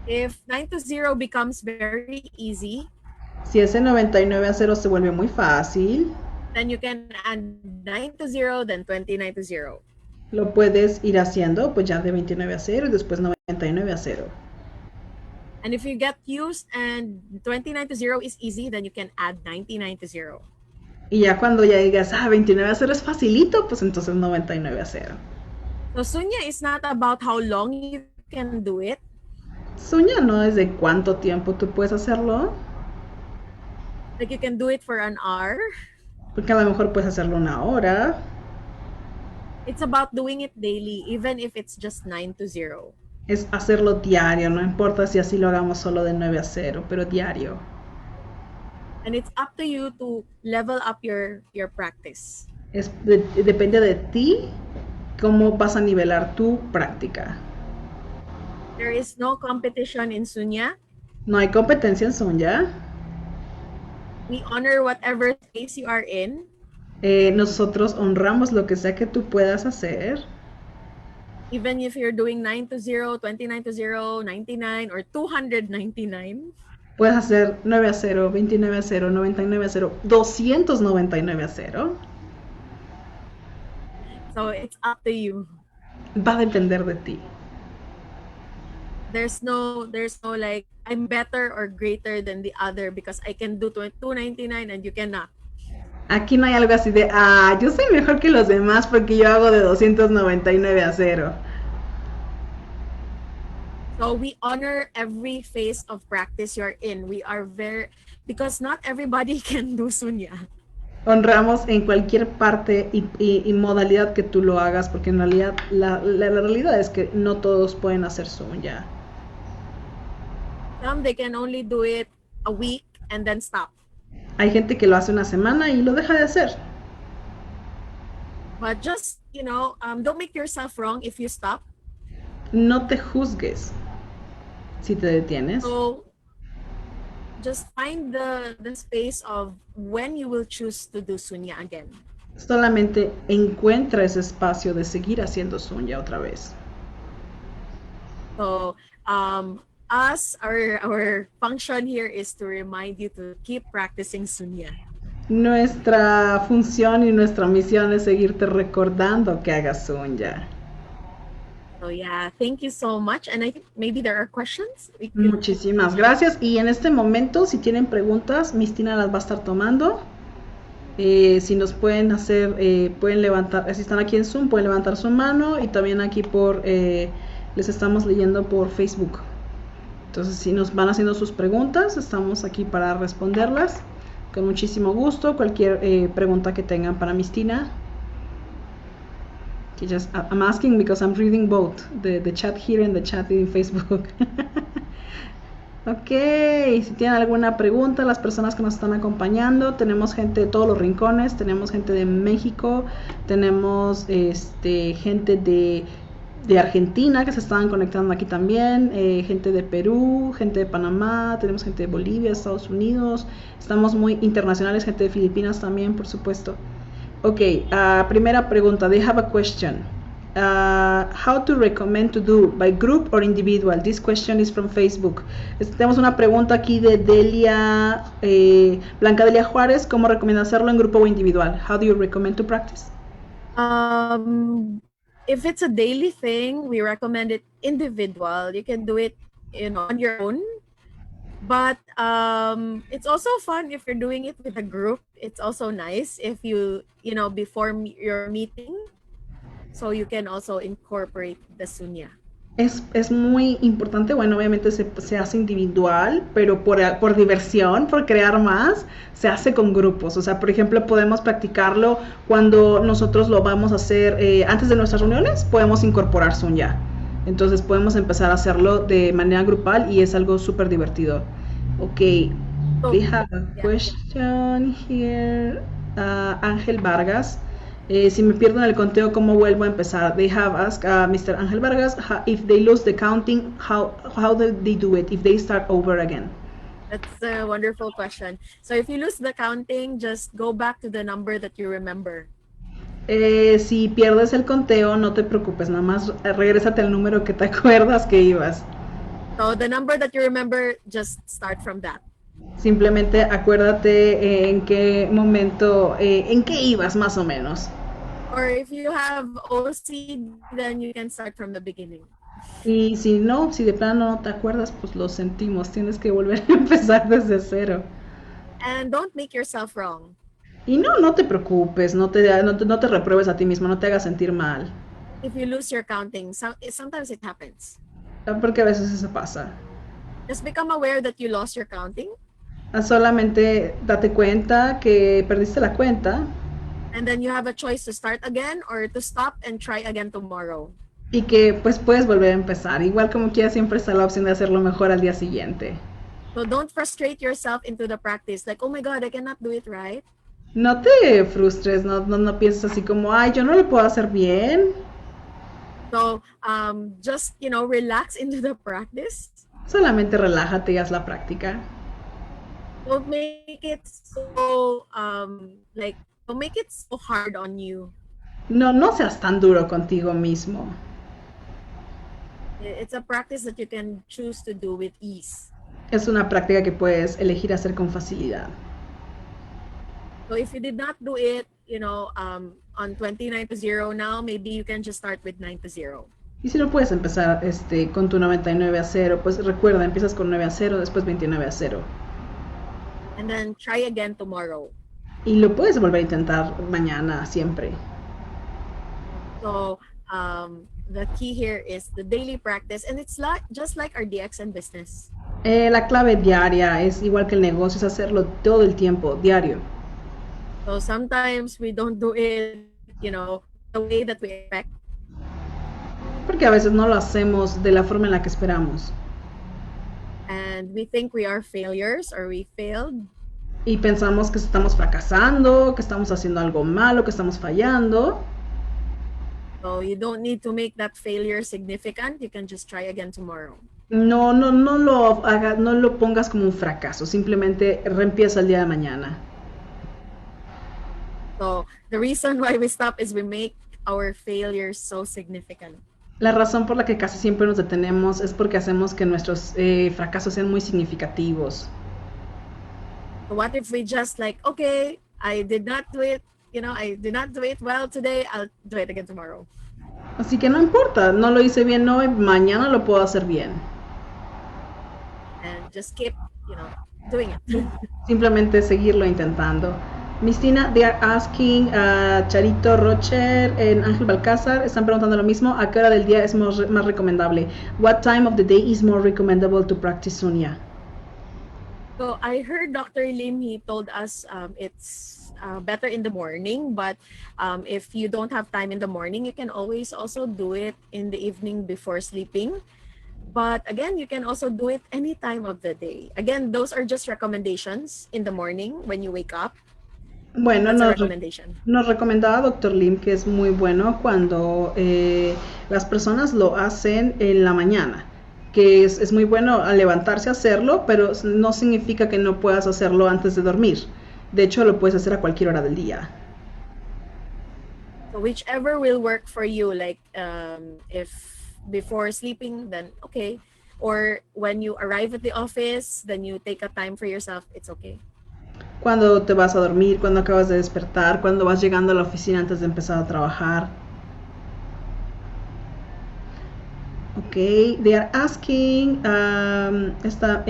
Speaker 2: If 9 to 0 becomes very easy,
Speaker 1: si ese 99 a 0 se vuelve muy fácil,
Speaker 2: Then you can add 9 to 0, then 29 to 0.
Speaker 1: Lo puedes ir haciendo pues ya de 29 a 0 y después 99 a 0.
Speaker 2: And if you get used and 29 to 0 is easy, then you can add 99 to 0.
Speaker 1: Y ya cuando ya digas, 29 a 0 es facilito, pues entonces 99 a 0.
Speaker 2: So Sunya is not about how long you can do it.
Speaker 1: Sunya no es de cuánto tiempo tú puedes hacerlo.
Speaker 2: Like you can do it for an hour.
Speaker 1: Porque a lo mejor puedes hacerlo una hora.
Speaker 2: It's about doing it daily, even if it's just 9 to 0.
Speaker 1: Es hacerlo diario, no importa si así lo hagamos solo de 9 a 0, pero diario.
Speaker 2: And it's up to you to level up your practice.
Speaker 1: Depende de ti cómo vas a nivelar tu práctica.
Speaker 2: There is no competition in Sunya.
Speaker 1: No hay competencia en Sunya.
Speaker 2: We honor whatever space you are in.
Speaker 1: Nosotros honramos lo que sea que tú puedas hacer.
Speaker 2: Even if you're doing 9 to 0, 29 to 0, 99, or 299.
Speaker 1: Puedes hacer 9 a 0, 29 a 0, 99 a 0, 299 a 0.
Speaker 2: So it's up to you.
Speaker 1: Va a depender de ti.
Speaker 2: There's no like I'm better or greater than the other because I can do 299 and you cannot.
Speaker 1: Aquí no hay algo así de, yo soy mejor que los demás porque yo hago de 299 a 0.
Speaker 2: So we honor every phase of practice you're in. We are because not everybody can do Sunya.
Speaker 1: Honramos en cualquier parte y modalidad que tú lo hagas, porque en realidad la realidad es que no todos pueden hacer Sunya.
Speaker 2: Some they can only do it a week and then stop.
Speaker 1: Hay gente que lo hace una semana y lo deja de hacer.
Speaker 2: But just, don't make yourself wrong if you stop.
Speaker 1: No te juzgues si te detienes.
Speaker 2: So just find the space of when you will choose to do Sunya again.
Speaker 1: Solamente encuentra ese espacio de seguir haciendo Sunya otra vez.
Speaker 2: So, our function here is to remind you to keep practicing Sunya.
Speaker 1: Nuestra función y nuestra misión es seguirte recordando que hagas Sunya.
Speaker 2: So yeah, thank you so much. And I think maybe there are questions.
Speaker 1: Muchísimas gracias. Y en este momento, si tienen preguntas, Mistina las va a estar tomando. Si nos pueden hacer, pueden levantar, si están aquí en Zoom, pueden levantar su mano. Y también aquí les estamos leyendo por Facebook. Entonces, si nos van haciendo sus preguntas, estamos aquí para responderlas. Con muchísimo gusto, cualquier pregunta que tengan para Mistina. I'm asking because I'm reading both the chat here and the chat in Facebook. Ok, si tienen alguna pregunta, las personas que nos están acompañando, tenemos gente de todos los rincones, tenemos gente de México, tenemos gente de Argentina que se están conectando aquí también, gente de Perú, gente de Panamá, tenemos gente de Bolivia, Estados Unidos, estamos muy internacionales, gente de Filipinas también, por supuesto. Ok, primera pregunta, they have a question. How to recommend to do, by group or individual? This question is from Facebook. Tenemos una pregunta aquí de Delia, Blanca Delia Juárez, ¿cómo recomienda hacerlo en grupo o individual? How do you recommend to practice?
Speaker 2: If it's a daily thing, we recommend it individual. You can do it, on your own. But it's also fun if you're doing it with a group. It's also nice if you before your meeting, so you can also incorporate the Sunya.
Speaker 1: Es muy importante, bueno, obviamente se hace individual, pero por diversión, por crear más, se hace con grupos. O sea, por ejemplo, podemos practicarlo cuando nosotros lo vamos a hacer antes de nuestras reuniones, podemos incorporar Sunya. Entonces podemos empezar a hacerlo de manera grupal y es algo súper divertido. Ok, we have a question here. Ángel Vargas. Si me pierdo en el conteo, ¿cómo vuelvo a empezar? They have asked Mr. Ángel Vargas, if they lose the counting, how do they do it? If they start over again?
Speaker 2: That's a wonderful question. So if you lose the counting, just go back to the number that you remember.
Speaker 1: Si pierdes el conteo, no te preocupes, nada más regrésate al número que te acuerdas que ibas.
Speaker 2: So the number that you remember, just start from that.
Speaker 1: Simplemente acuérdate en qué momento, en qué ibas más o menos.
Speaker 2: Or if you have OC, then you can start from the beginning.
Speaker 1: Y si no, si de plano no te acuerdas, pues lo sentimos, tienes que volver a empezar desde cero.
Speaker 2: And don't make yourself wrong.
Speaker 1: Y no, no te preocupes, no te repruebes a ti mismo, no te hagas sentir mal,
Speaker 2: If you lose your counting, sometimes it happens.
Speaker 1: porque a veces eso pasa.
Speaker 2: Just become aware that you lost your counting,
Speaker 1: Solamente date cuenta que perdiste la cuenta
Speaker 2: and then you have a choice to start again or to stop and try again tomorrow.
Speaker 1: y que pues puedes volver a empezar. Igual como quieras, siempre está la opción de hacerlo mejor al día siguiente.
Speaker 2: So don't frustrate yourself into the practice. Like, oh my God, I cannot do it right.
Speaker 1: No te frustres, no pienses así como, ay, yo no lo puedo hacer bien.
Speaker 2: So just, relax into the practice.
Speaker 1: Solamente relájate y haz la práctica.
Speaker 2: Don't make it so, don't make it so hard on you.
Speaker 1: No seas tan duro contigo mismo.
Speaker 2: It's a practice that you can choose to do with ease.
Speaker 1: Es una práctica que puedes elegir hacer con facilidad.
Speaker 2: So if you did not do it, on 29 to 0 now, maybe you can just start with 9 to 0.
Speaker 1: Y si no puedes empezar con tu 99 a 0, pues recuerda, empiezas con 9 a 0, después 29 a 0.
Speaker 2: And then try again tomorrow.
Speaker 1: Y lo puedes volver a intentar mañana, siempre.
Speaker 2: So the key here is the daily practice, and it's just like our DX and business.
Speaker 1: La clave diaria es igual que el negocio, es hacerlo todo el tiempo, diario.
Speaker 2: So sometimes we don't do it, the way that we expect.
Speaker 1: Porque a veces no lo hacemos de la forma en la que esperamos.
Speaker 2: And we think we are failures or we failed.
Speaker 1: Y pensamos que estamos fracasando, que estamos haciendo algo malo, que estamos fallando.
Speaker 2: So you don't need to make that failure significant. You can just try again tomorrow.
Speaker 1: No lo pongas como un fracaso, simplemente reempieza el día de mañana.
Speaker 2: So the reason why we stop is we make our failures so significant.
Speaker 1: La razón por la que casi siempre nos detenemos es porque hacemos que nuestros fracasos sean muy significativos.
Speaker 2: So what if we just okay, I did not do it, I did not do it well today, I'll do it again tomorrow.
Speaker 1: Así que no importa, no lo hice bien hoy, mañana lo puedo hacer bien.
Speaker 2: And just keep, doing it.
Speaker 1: Simplemente seguirlo intentando. Mistina, they are asking, Charito Rocher en Ángel Balcázar están preguntando lo mismo. ¿A qué hora del día es más recomendable? What time of the day is more recommendable to practice Sunya?
Speaker 2: So I heard Dr. Lim, he told us it's better in the morning, but if you don't have time in the morning, you can always also do it in the evening before sleeping. But again, you can also do it any time of the day. Again, those are just recommendations in the morning when you wake up.
Speaker 1: Bueno, nos recomendaba Dr. Lim que es muy bueno cuando las personas lo hacen en la mañana, que es muy bueno al levantarse a hacerlo, pero no significa que no puedas hacerlo antes de dormir. De hecho, lo puedes hacer a cualquier hora del día.
Speaker 2: So whichever will work for you, if before sleeping, then okay. Or when you arrive at the office, then you take a time for yourself, it's okay.
Speaker 1: Cuando te vas a dormir, cuando acabas de despertar, cuando vas llegando a la oficina antes de empezar a trabajar. Ok, they are asking, está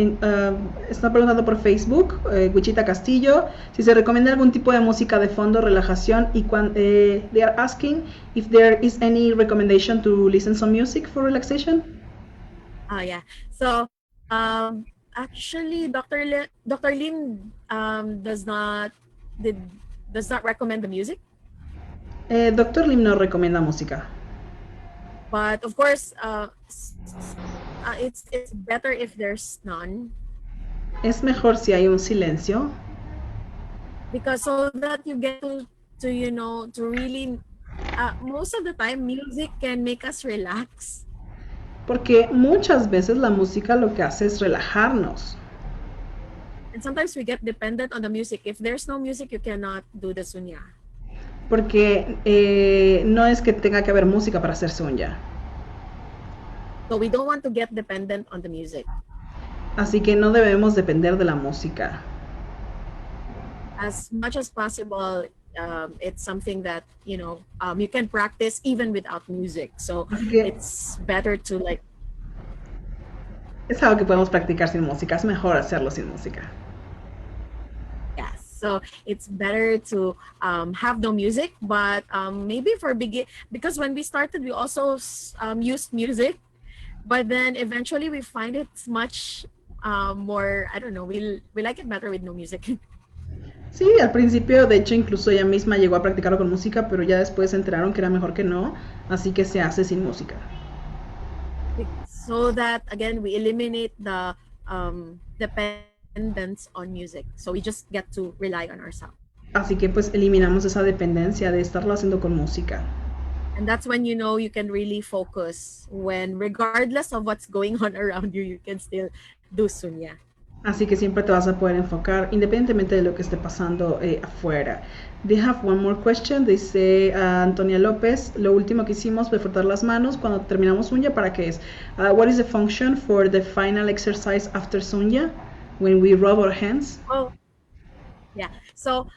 Speaker 1: preguntando por Facebook, Wichita Castillo, si se recomienda algún tipo de música de fondo, relajación, y they are asking if there is any recommendation to listen some music for relaxation.
Speaker 2: Yeah, so actually, Dr. Lim does not recommend the music.
Speaker 1: Dr. Lim no recomienda música.
Speaker 2: But of course, it's better if there's none.
Speaker 1: Es mejor si hay un silencio.
Speaker 2: Because so that you get to really, most of the time, music can make us relax.
Speaker 1: Porque muchas veces la música lo que hace es relajarnos.
Speaker 2: And sometimes we get dependent on the music. If there's no music, you cannot do the Sunya.
Speaker 1: Porque no es que tenga que haber música para hacer Sunya.
Speaker 2: So we don't want to get dependent on the music.
Speaker 1: Así que no debemos depender de la música.
Speaker 2: As much as possible, it's something that you can practice even without music. So
Speaker 1: Así que
Speaker 2: it's better to like.
Speaker 1: es algo que podemos practicar sin música. Es mejor hacerlo sin música.
Speaker 2: Yeah, so it's better to have no music, but maybe for because when we started, we also used music, but then eventually we find it's much more. I don't know. We like it better with no music.
Speaker 1: Sí, al principio, de hecho, incluso ella misma llegó a practicarlo con música, pero ya después se enteraron que era mejor que no, así que se hace sin música.
Speaker 2: So that again we eliminate the dependence on music. So we just get to rely on ourselves.
Speaker 1: Así que pues eliminamos esa dependencia de estarlo haciendo con música.
Speaker 2: And that's when you can really focus, when regardless of what's going on around you can still do Sunya.
Speaker 1: Así que siempre te vas a poder enfocar independientemente de lo que esté pasando afuera. They have one more question. Dice Antonia López, lo último que hicimos fue frotar las manos cuando terminamos Sunya. ¿Para qué es? What is the function for the final exercise after Sunya when we rub our hands?
Speaker 2: Oh, yeah. So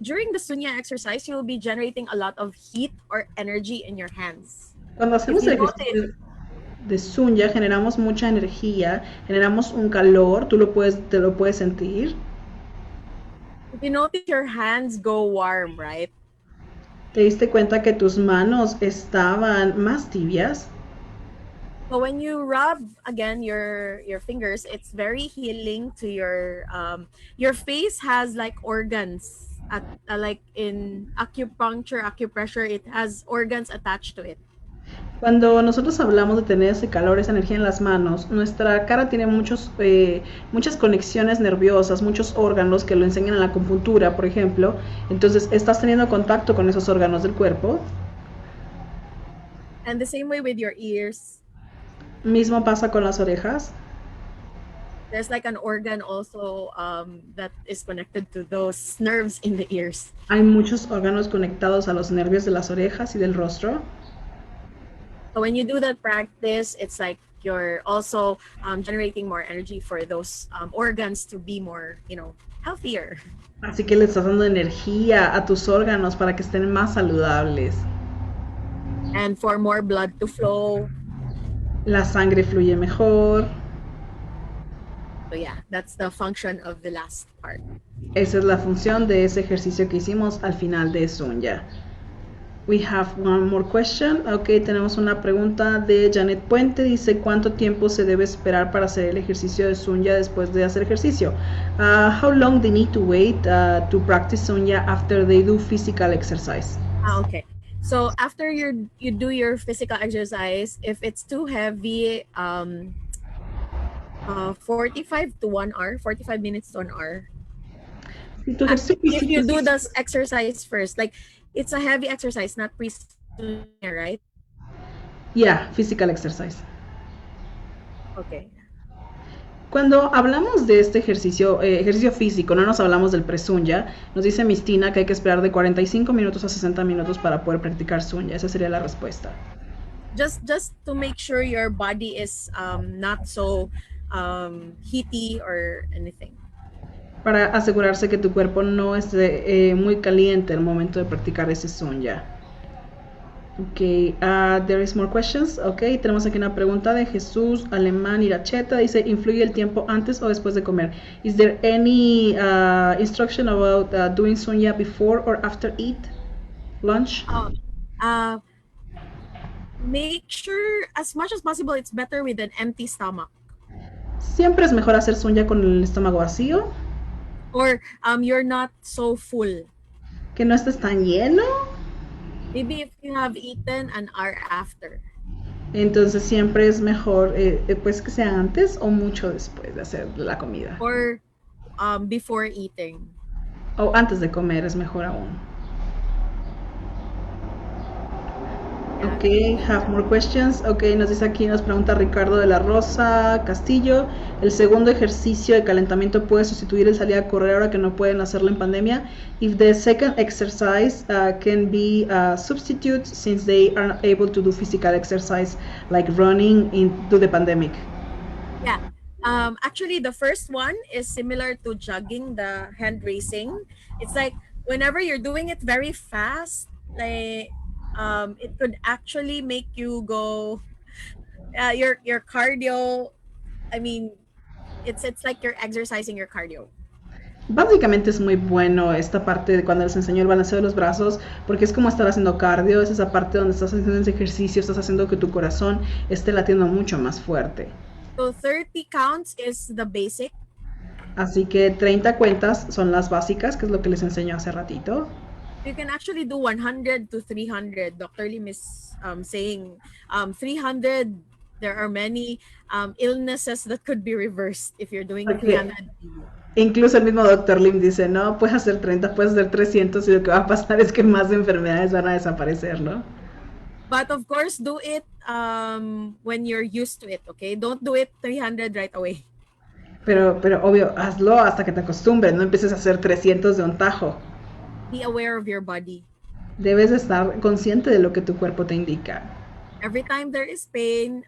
Speaker 2: during the Sunya exercise, you will be generating a lot of heat or energy in your hands.
Speaker 1: Cuando hacemos el ejercicio de Sunya generamos mucha energía, generamos un calor, te lo puedes sentir.
Speaker 2: If you notice, your hands go warm, right?
Speaker 1: ¿Te diste cuenta que tus manos estaban más tibias?
Speaker 2: So when you rub again your fingers, it's very healing to your face has like organs like in acupressure, it has organs attached to it.
Speaker 1: Cuando nosotros hablamos de tener ese calor, esa energía en las manos, nuestra cara tiene muchas conexiones nerviosas, muchos órganos que lo enseñan en la acupuntura, por ejemplo. Entonces, estás teniendo contacto con esos órganos del cuerpo.
Speaker 2: And the same way with your ears.
Speaker 1: Mismo pasa con las orejas.
Speaker 2: There's like an organ also that is connected to those nerves in the ears.
Speaker 1: Hay muchos órganos conectados a los nervios de las orejas y del rostro.
Speaker 2: So when you do that practice, it's like you're also generating more energy for those organs to be more, healthier.
Speaker 1: Así que le estás dando energía a tus órganos para que estén más saludables.
Speaker 2: And for more blood to flow.
Speaker 1: La sangre fluye mejor.
Speaker 2: So yeah, that's the function of the last part.
Speaker 1: Esa es la función de ese ejercicio que hicimos al final de Sunya. We have one more question. Ok, tenemos una pregunta de Janet Puente. Dice, ¿cuánto tiempo se debe esperar para hacer el ejercicio de Sunya después de hacer ejercicio? How long they need to wait to practice Sunya after they do physical exercise?
Speaker 2: Okay. So after you do your physical exercise, if it's too heavy, 45 to 1 hour, 45 minutes to 1 hour. If you do this exercise first, like it's a heavy exercise, not pre-Sunya, right?
Speaker 1: Yeah, physical exercise.
Speaker 2: Okay.
Speaker 1: Cuando hablamos de este ejercicio físico, no nos hablamos del pre-Sunya, nos dice Mistina que hay que esperar de 45 minutos a 60 minutos para poder practicar Sunya. Esa sería la respuesta.
Speaker 2: Just to make sure your body is not so heaty or anything.
Speaker 1: Para asegurarse que tu cuerpo no esté muy caliente al momento de practicar ese Sunya. Ok, there is more questions. Ok, tenemos aquí una pregunta de Jesús Alemán Iracheta. Dice, ¿influye el tiempo antes o después de comer? Is there any instruction about doing Sunya before or after eat? Lunch?
Speaker 2: Make sure as much as possible it's better with an empty stomach.
Speaker 1: Siempre es mejor hacer Sunya con el estómago vacío.
Speaker 2: Or you're not so full.
Speaker 1: Que no estés tan lleno.
Speaker 2: Maybe if you have eaten an hour after.
Speaker 1: Entonces siempre es mejor pues que sea antes o mucho después de hacer la comida.
Speaker 2: Or before eating.
Speaker 1: O antes de comer es mejor aún. Ok, have more questions. Ok, nos dice aquí, nos pregunta Ricardo de la Rosa Castillo. El segundo ejercicio de calentamiento puede sustituir el salir a correr ahora que no pueden hacerlo en pandemia. If the second exercise can be a substitute since they are not able to do physical exercise like running into the pandemic.
Speaker 2: Yeah, Actually, the first one is similar to jogging, the hand racing. It's like whenever you're doing it very fast, like it could actually make you go your cardio. I mean, it's like you're exercising your cardio.
Speaker 1: Básicamente es muy bueno esta parte de cuando les enseño el balanceo de los brazos, porque es como estar haciendo cardio, es esa parte donde estás haciendo ese ejercicio, estás haciendo que tu corazón esté latiendo mucho más fuerte.
Speaker 2: So 30 counts is the basic.
Speaker 1: Así que 30 cuentas son las básicas, que es lo que les enseño hace ratito.
Speaker 2: You can actually do 100 to 300. Dr. Lim is saying 300, there are many illnesses that could be reversed if you're doing 300.
Speaker 1: Incluso el mismo Dr. Lim dice, no, puedes hacer 30, puedes hacer 300 y lo que va a pasar es que más enfermedades van a desaparecer, ¿no?
Speaker 2: But of course, do it when you're used to it, okay? Don't do it 300 right away.
Speaker 1: Pero obvio, hazlo hasta que te acostumbres, no empieces a hacer 300 de un tajo.
Speaker 2: Be aware of your body.
Speaker 1: Debes estar consciente de lo que tu cuerpo te indica.
Speaker 2: Every time there is pain,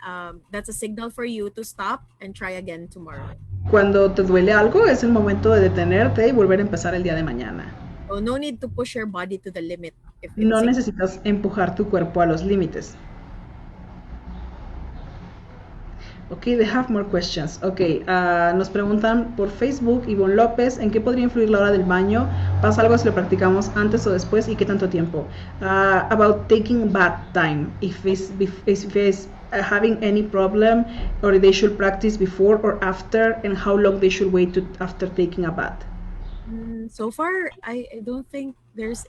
Speaker 2: that's a signal for you to stop and try again tomorrow.
Speaker 1: Cuando te duele algo, es el momento de detenerte y volver a empezar el día de mañana.
Speaker 2: So no need to push your body to the limit.
Speaker 1: No necesitas empujar tu cuerpo a los límites. Ok, they have more questions. Ok, nos preguntan por Facebook, Ivonne López, ¿en qué podría influir la hora del baño? ¿Pasa algo si lo practicamos antes o después y qué tanto tiempo? About taking bath time, if it's having any problem, or they should practice before or after, and how long they should wait after taking a bath.
Speaker 2: So far, I don't think there's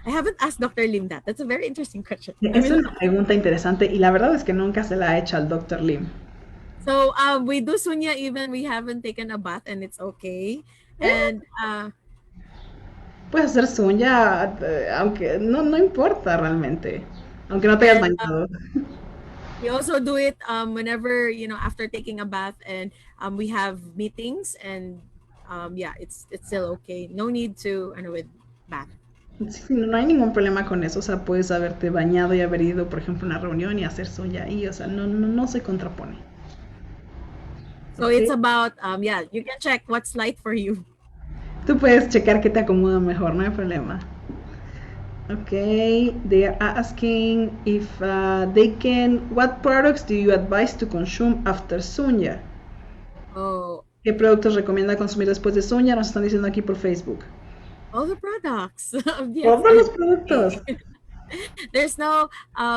Speaker 2: I haven't asked Dr. Lim that. That's a very interesting question.
Speaker 1: Es una pregunta interesante y la verdad es que nunca se la he hecho al Dr. Lim.
Speaker 2: So we do Sunya even we haven't taken a bath and it's okay. And
Speaker 1: puedes hacer Sunya, aunque no importa realmente, aunque no te hayas bañado.
Speaker 2: We also do it whenever, after taking a bath and we have meetings and yeah, it's still okay. No need to with bath.
Speaker 1: Sí, no hay ningún problema con eso, o sea, puedes haberte bañado y haber ido, por ejemplo, a una reunión y hacer Sunya ahí, o sea, no se contrapone.
Speaker 2: So okay. It's about, yeah, you can check what's light for you.
Speaker 1: Tú puedes checar qué te acomoda mejor, no hay problema. Okay, they are asking if what products do you advise to consume after Sunya?
Speaker 2: Oh.
Speaker 1: ¿Qué productos recomienda consumir después de Sunya? Nos están diciendo aquí por Facebook.
Speaker 2: All the products.
Speaker 1: Yes. Todos los productos.
Speaker 2: There's no,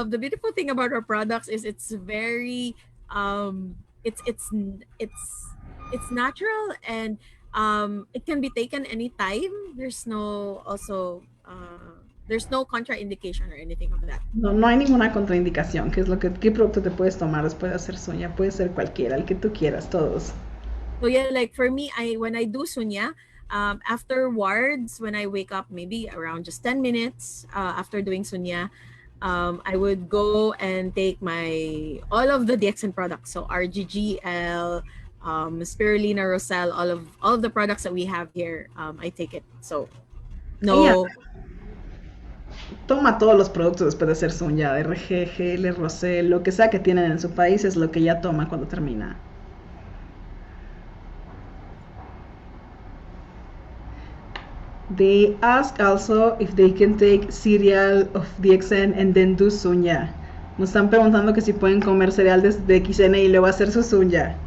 Speaker 2: the beautiful thing about our products is it's very, it's natural and it can be taken anytime. There's no there's no contraindication or anything of that.
Speaker 1: No hay ninguna contraindicación. ¿Qué producto te puedes tomar después de hacer Sunya? Puede ser cualquiera, el que tú quieras, todos.
Speaker 2: So yeah, like for me, when I do Sunya, afterwards, when I wake up, maybe around just 10 minutes after doing Sunya, I would go and take all of the DXN products. So RGGL, Spirulina, Rosel, all of the products that we have here, I take it. So no.
Speaker 1: Yeah. Toma todos los productos después de hacer Sunya, RG, GL, Rosel, lo que sea que tienen en su país es lo que ya toma cuando termina. They ask also if they can take cereal of DXN and then do Sunya. Nos están preguntando que si pueden comer cereal de XN y luego hacer su Sunya.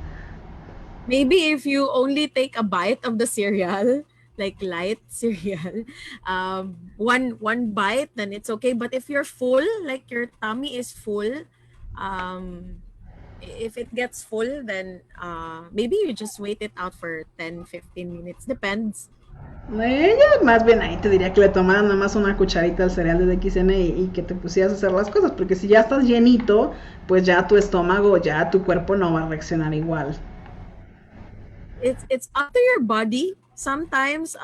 Speaker 2: Maybe if you only take a bite of the cereal, like light cereal, one bite, then it's okay. But if you're full, like your tummy is full, if it gets full, then maybe you just wait it out for 10-15 minutes. Depends.
Speaker 1: Más bien ahí te diría que le tomaras nada más una cucharita del cereal de XN y que te pusieras a hacer las cosas, porque si ya estás llenito, pues ya tu estómago, ya tu cuerpo no va a reaccionar igual.
Speaker 2: It's up to your body. Sometimes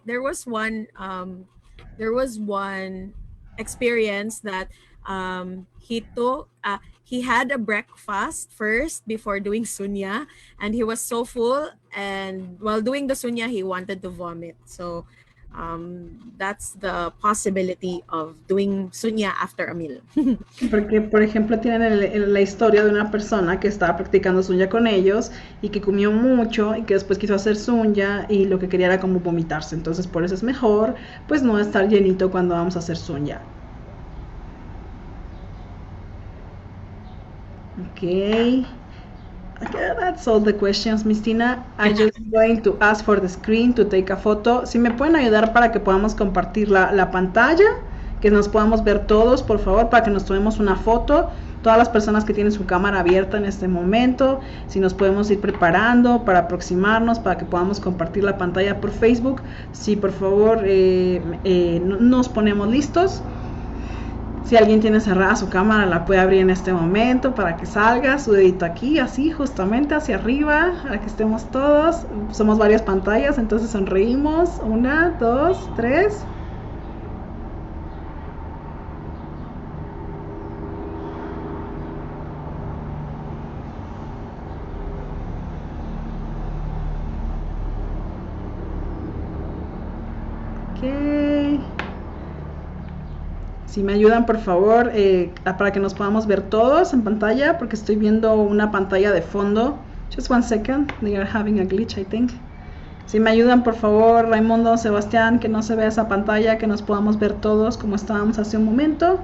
Speaker 2: there was one experience that he had a breakfast first before doing Sunya, and he was so full, and while doing the Sunya he wanted to vomit. So that's the possibility of doing sunya after a meal.
Speaker 1: Porque, por ejemplo, tienen la historia de una persona que estaba practicando sunya con ellos y que comió mucho y que después quiso hacer sunya y lo que quería era como vomitarse. Entonces, por eso es mejor, pues, no estar llenito cuando vamos a hacer sunya. Okay. Okay, that's all the questions, Miss Tina. I'm just going to ask for the screen to take a photo. Si me pueden ayudar para que podamos compartir la pantalla, que nos podamos ver todos, por favor, para que nos tomemos una foto. Todas las personas que tienen su cámara abierta en este momento, si nos podemos ir preparando para aproximarnos, para que podamos compartir la pantalla por Facebook. Sí, por favor, nos ponemos listos. Si alguien tiene cerrada su cámara, la puede abrir en este momento para que salga su dedito aquí, así, justamente hacia arriba, para que estemos todos. Somos varias pantallas, entonces sonreímos. 1, 2, 3. Ok. Si me ayudan, por favor, para que nos podamos ver todos en pantalla, porque estoy viendo una pantalla de fondo. Just 1 second, they are having a glitch, I think. Si me ayudan, por favor, Raimundo, Sebastián, que no se vea esa pantalla, que nos podamos ver todos como estábamos hace un momento.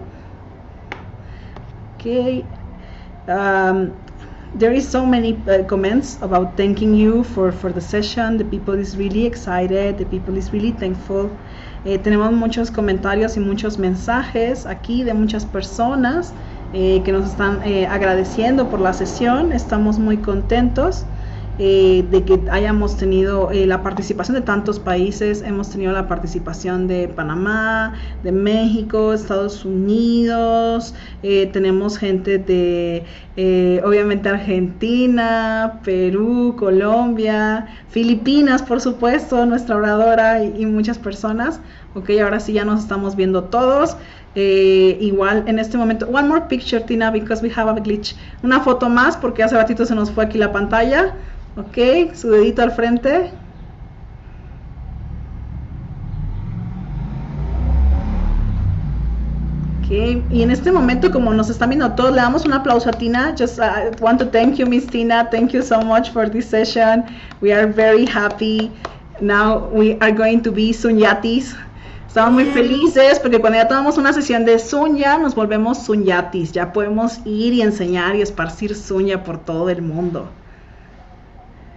Speaker 1: Okay. There is so many comments about thanking you for the session. The people is really excited. The people is really thankful. Tenemos muchos comentarios y muchos mensajes aquí de muchas personas que nos están agradeciendo por la sesión. Estamos muy contentos de que hayamos tenido la participación de tantos países. Hemos tenido la participación de Panamá, de México, Estados Unidos, tenemos gente de obviamente Argentina, Perú, Colombia, Filipinas, por supuesto, nuestra oradora y muchas personas. Ok, ahora sí ya nos estamos viendo todos. Igual en este momento, one more picture, Tina, because we have a glitch. Una foto más porque hace ratito se nos fue aquí la pantalla. Ok, su dedito al frente. Ok, y en este momento, como nos están viendo todos, le damos un aplauso a Tina. Just want to thank you, Miss Tina. Thank you so much for this session. We are very happy. Now we are going to be sunyatis. Estamos muy felices porque cuando ya tomamos una sesión de sunya, nos volvemos sunyatis. Ya podemos ir y enseñar y esparcir sunya por todo el mundo.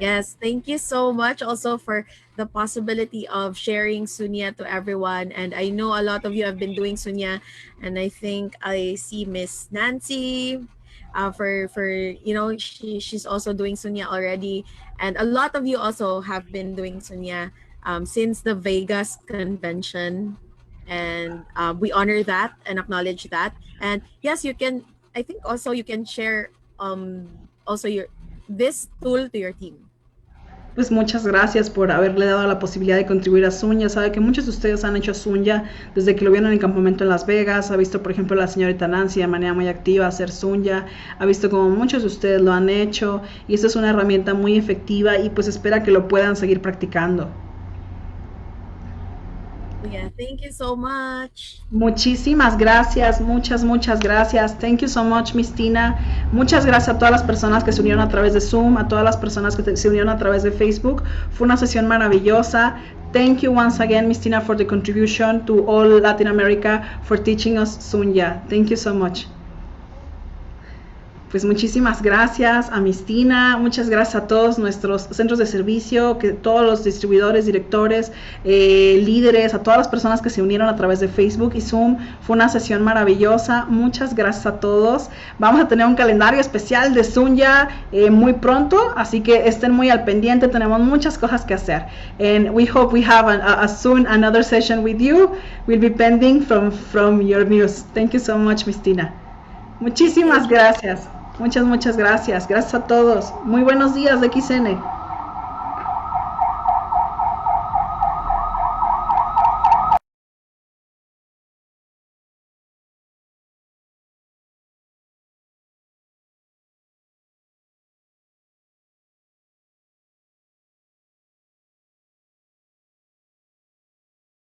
Speaker 2: Yes, thank you so much also for the possibility of sharing sunya to everyone. And I know a lot of you have been doing sunya, and I think I see Miss Nancy for you know, she's also doing sunya already, and a lot of you also have been doing sunya since the Vegas convention, and we honor that and acknowledge that. And yes, you can, I think also you can share also this tool to your team.
Speaker 1: Pues muchas gracias por haberle dado la posibilidad de contribuir a Sunya. Sabe que muchos de ustedes han hecho Sunya desde que lo vieron en el campamento en Las Vegas. Ha visto, por ejemplo, a la señorita Nancy de manera muy activa hacer Sunya. Ha visto como muchos de ustedes lo han hecho. Y esta es una herramienta muy efectiva y pues espera que lo puedan seguir practicando.
Speaker 2: Yeah, thank you so much.
Speaker 1: Muchísimas gracias, muchas gracias. Thank you so much, Miss Tina. Muchas gracias a todas las personas que se unieron a través de Zoom, a todas las personas que se unieron a través de Facebook. Fue una sesión maravillosa. Thank you once again, Miss Tina, for the contribution to all Latin America, for teaching us Sunya. Thank you so much. Pues muchísimas gracias a Miss Tina, muchas gracias a todos nuestros centros de servicio, que todos los distribuidores, directores, líderes, a todas las personas que se unieron a través de Facebook y Zoom. Fue una sesión maravillosa, muchas gracias a todos. Vamos a tener un calendario especial de Sunya muy pronto, así que estén muy al pendiente, tenemos muchas cosas que hacer. And we hope we have a soon another session with you. We'll be pending from your news. Thank you so much, Miss Tina. Muchísimas gracias. Muchas gracias. Gracias a todos. Muy buenos días de XN.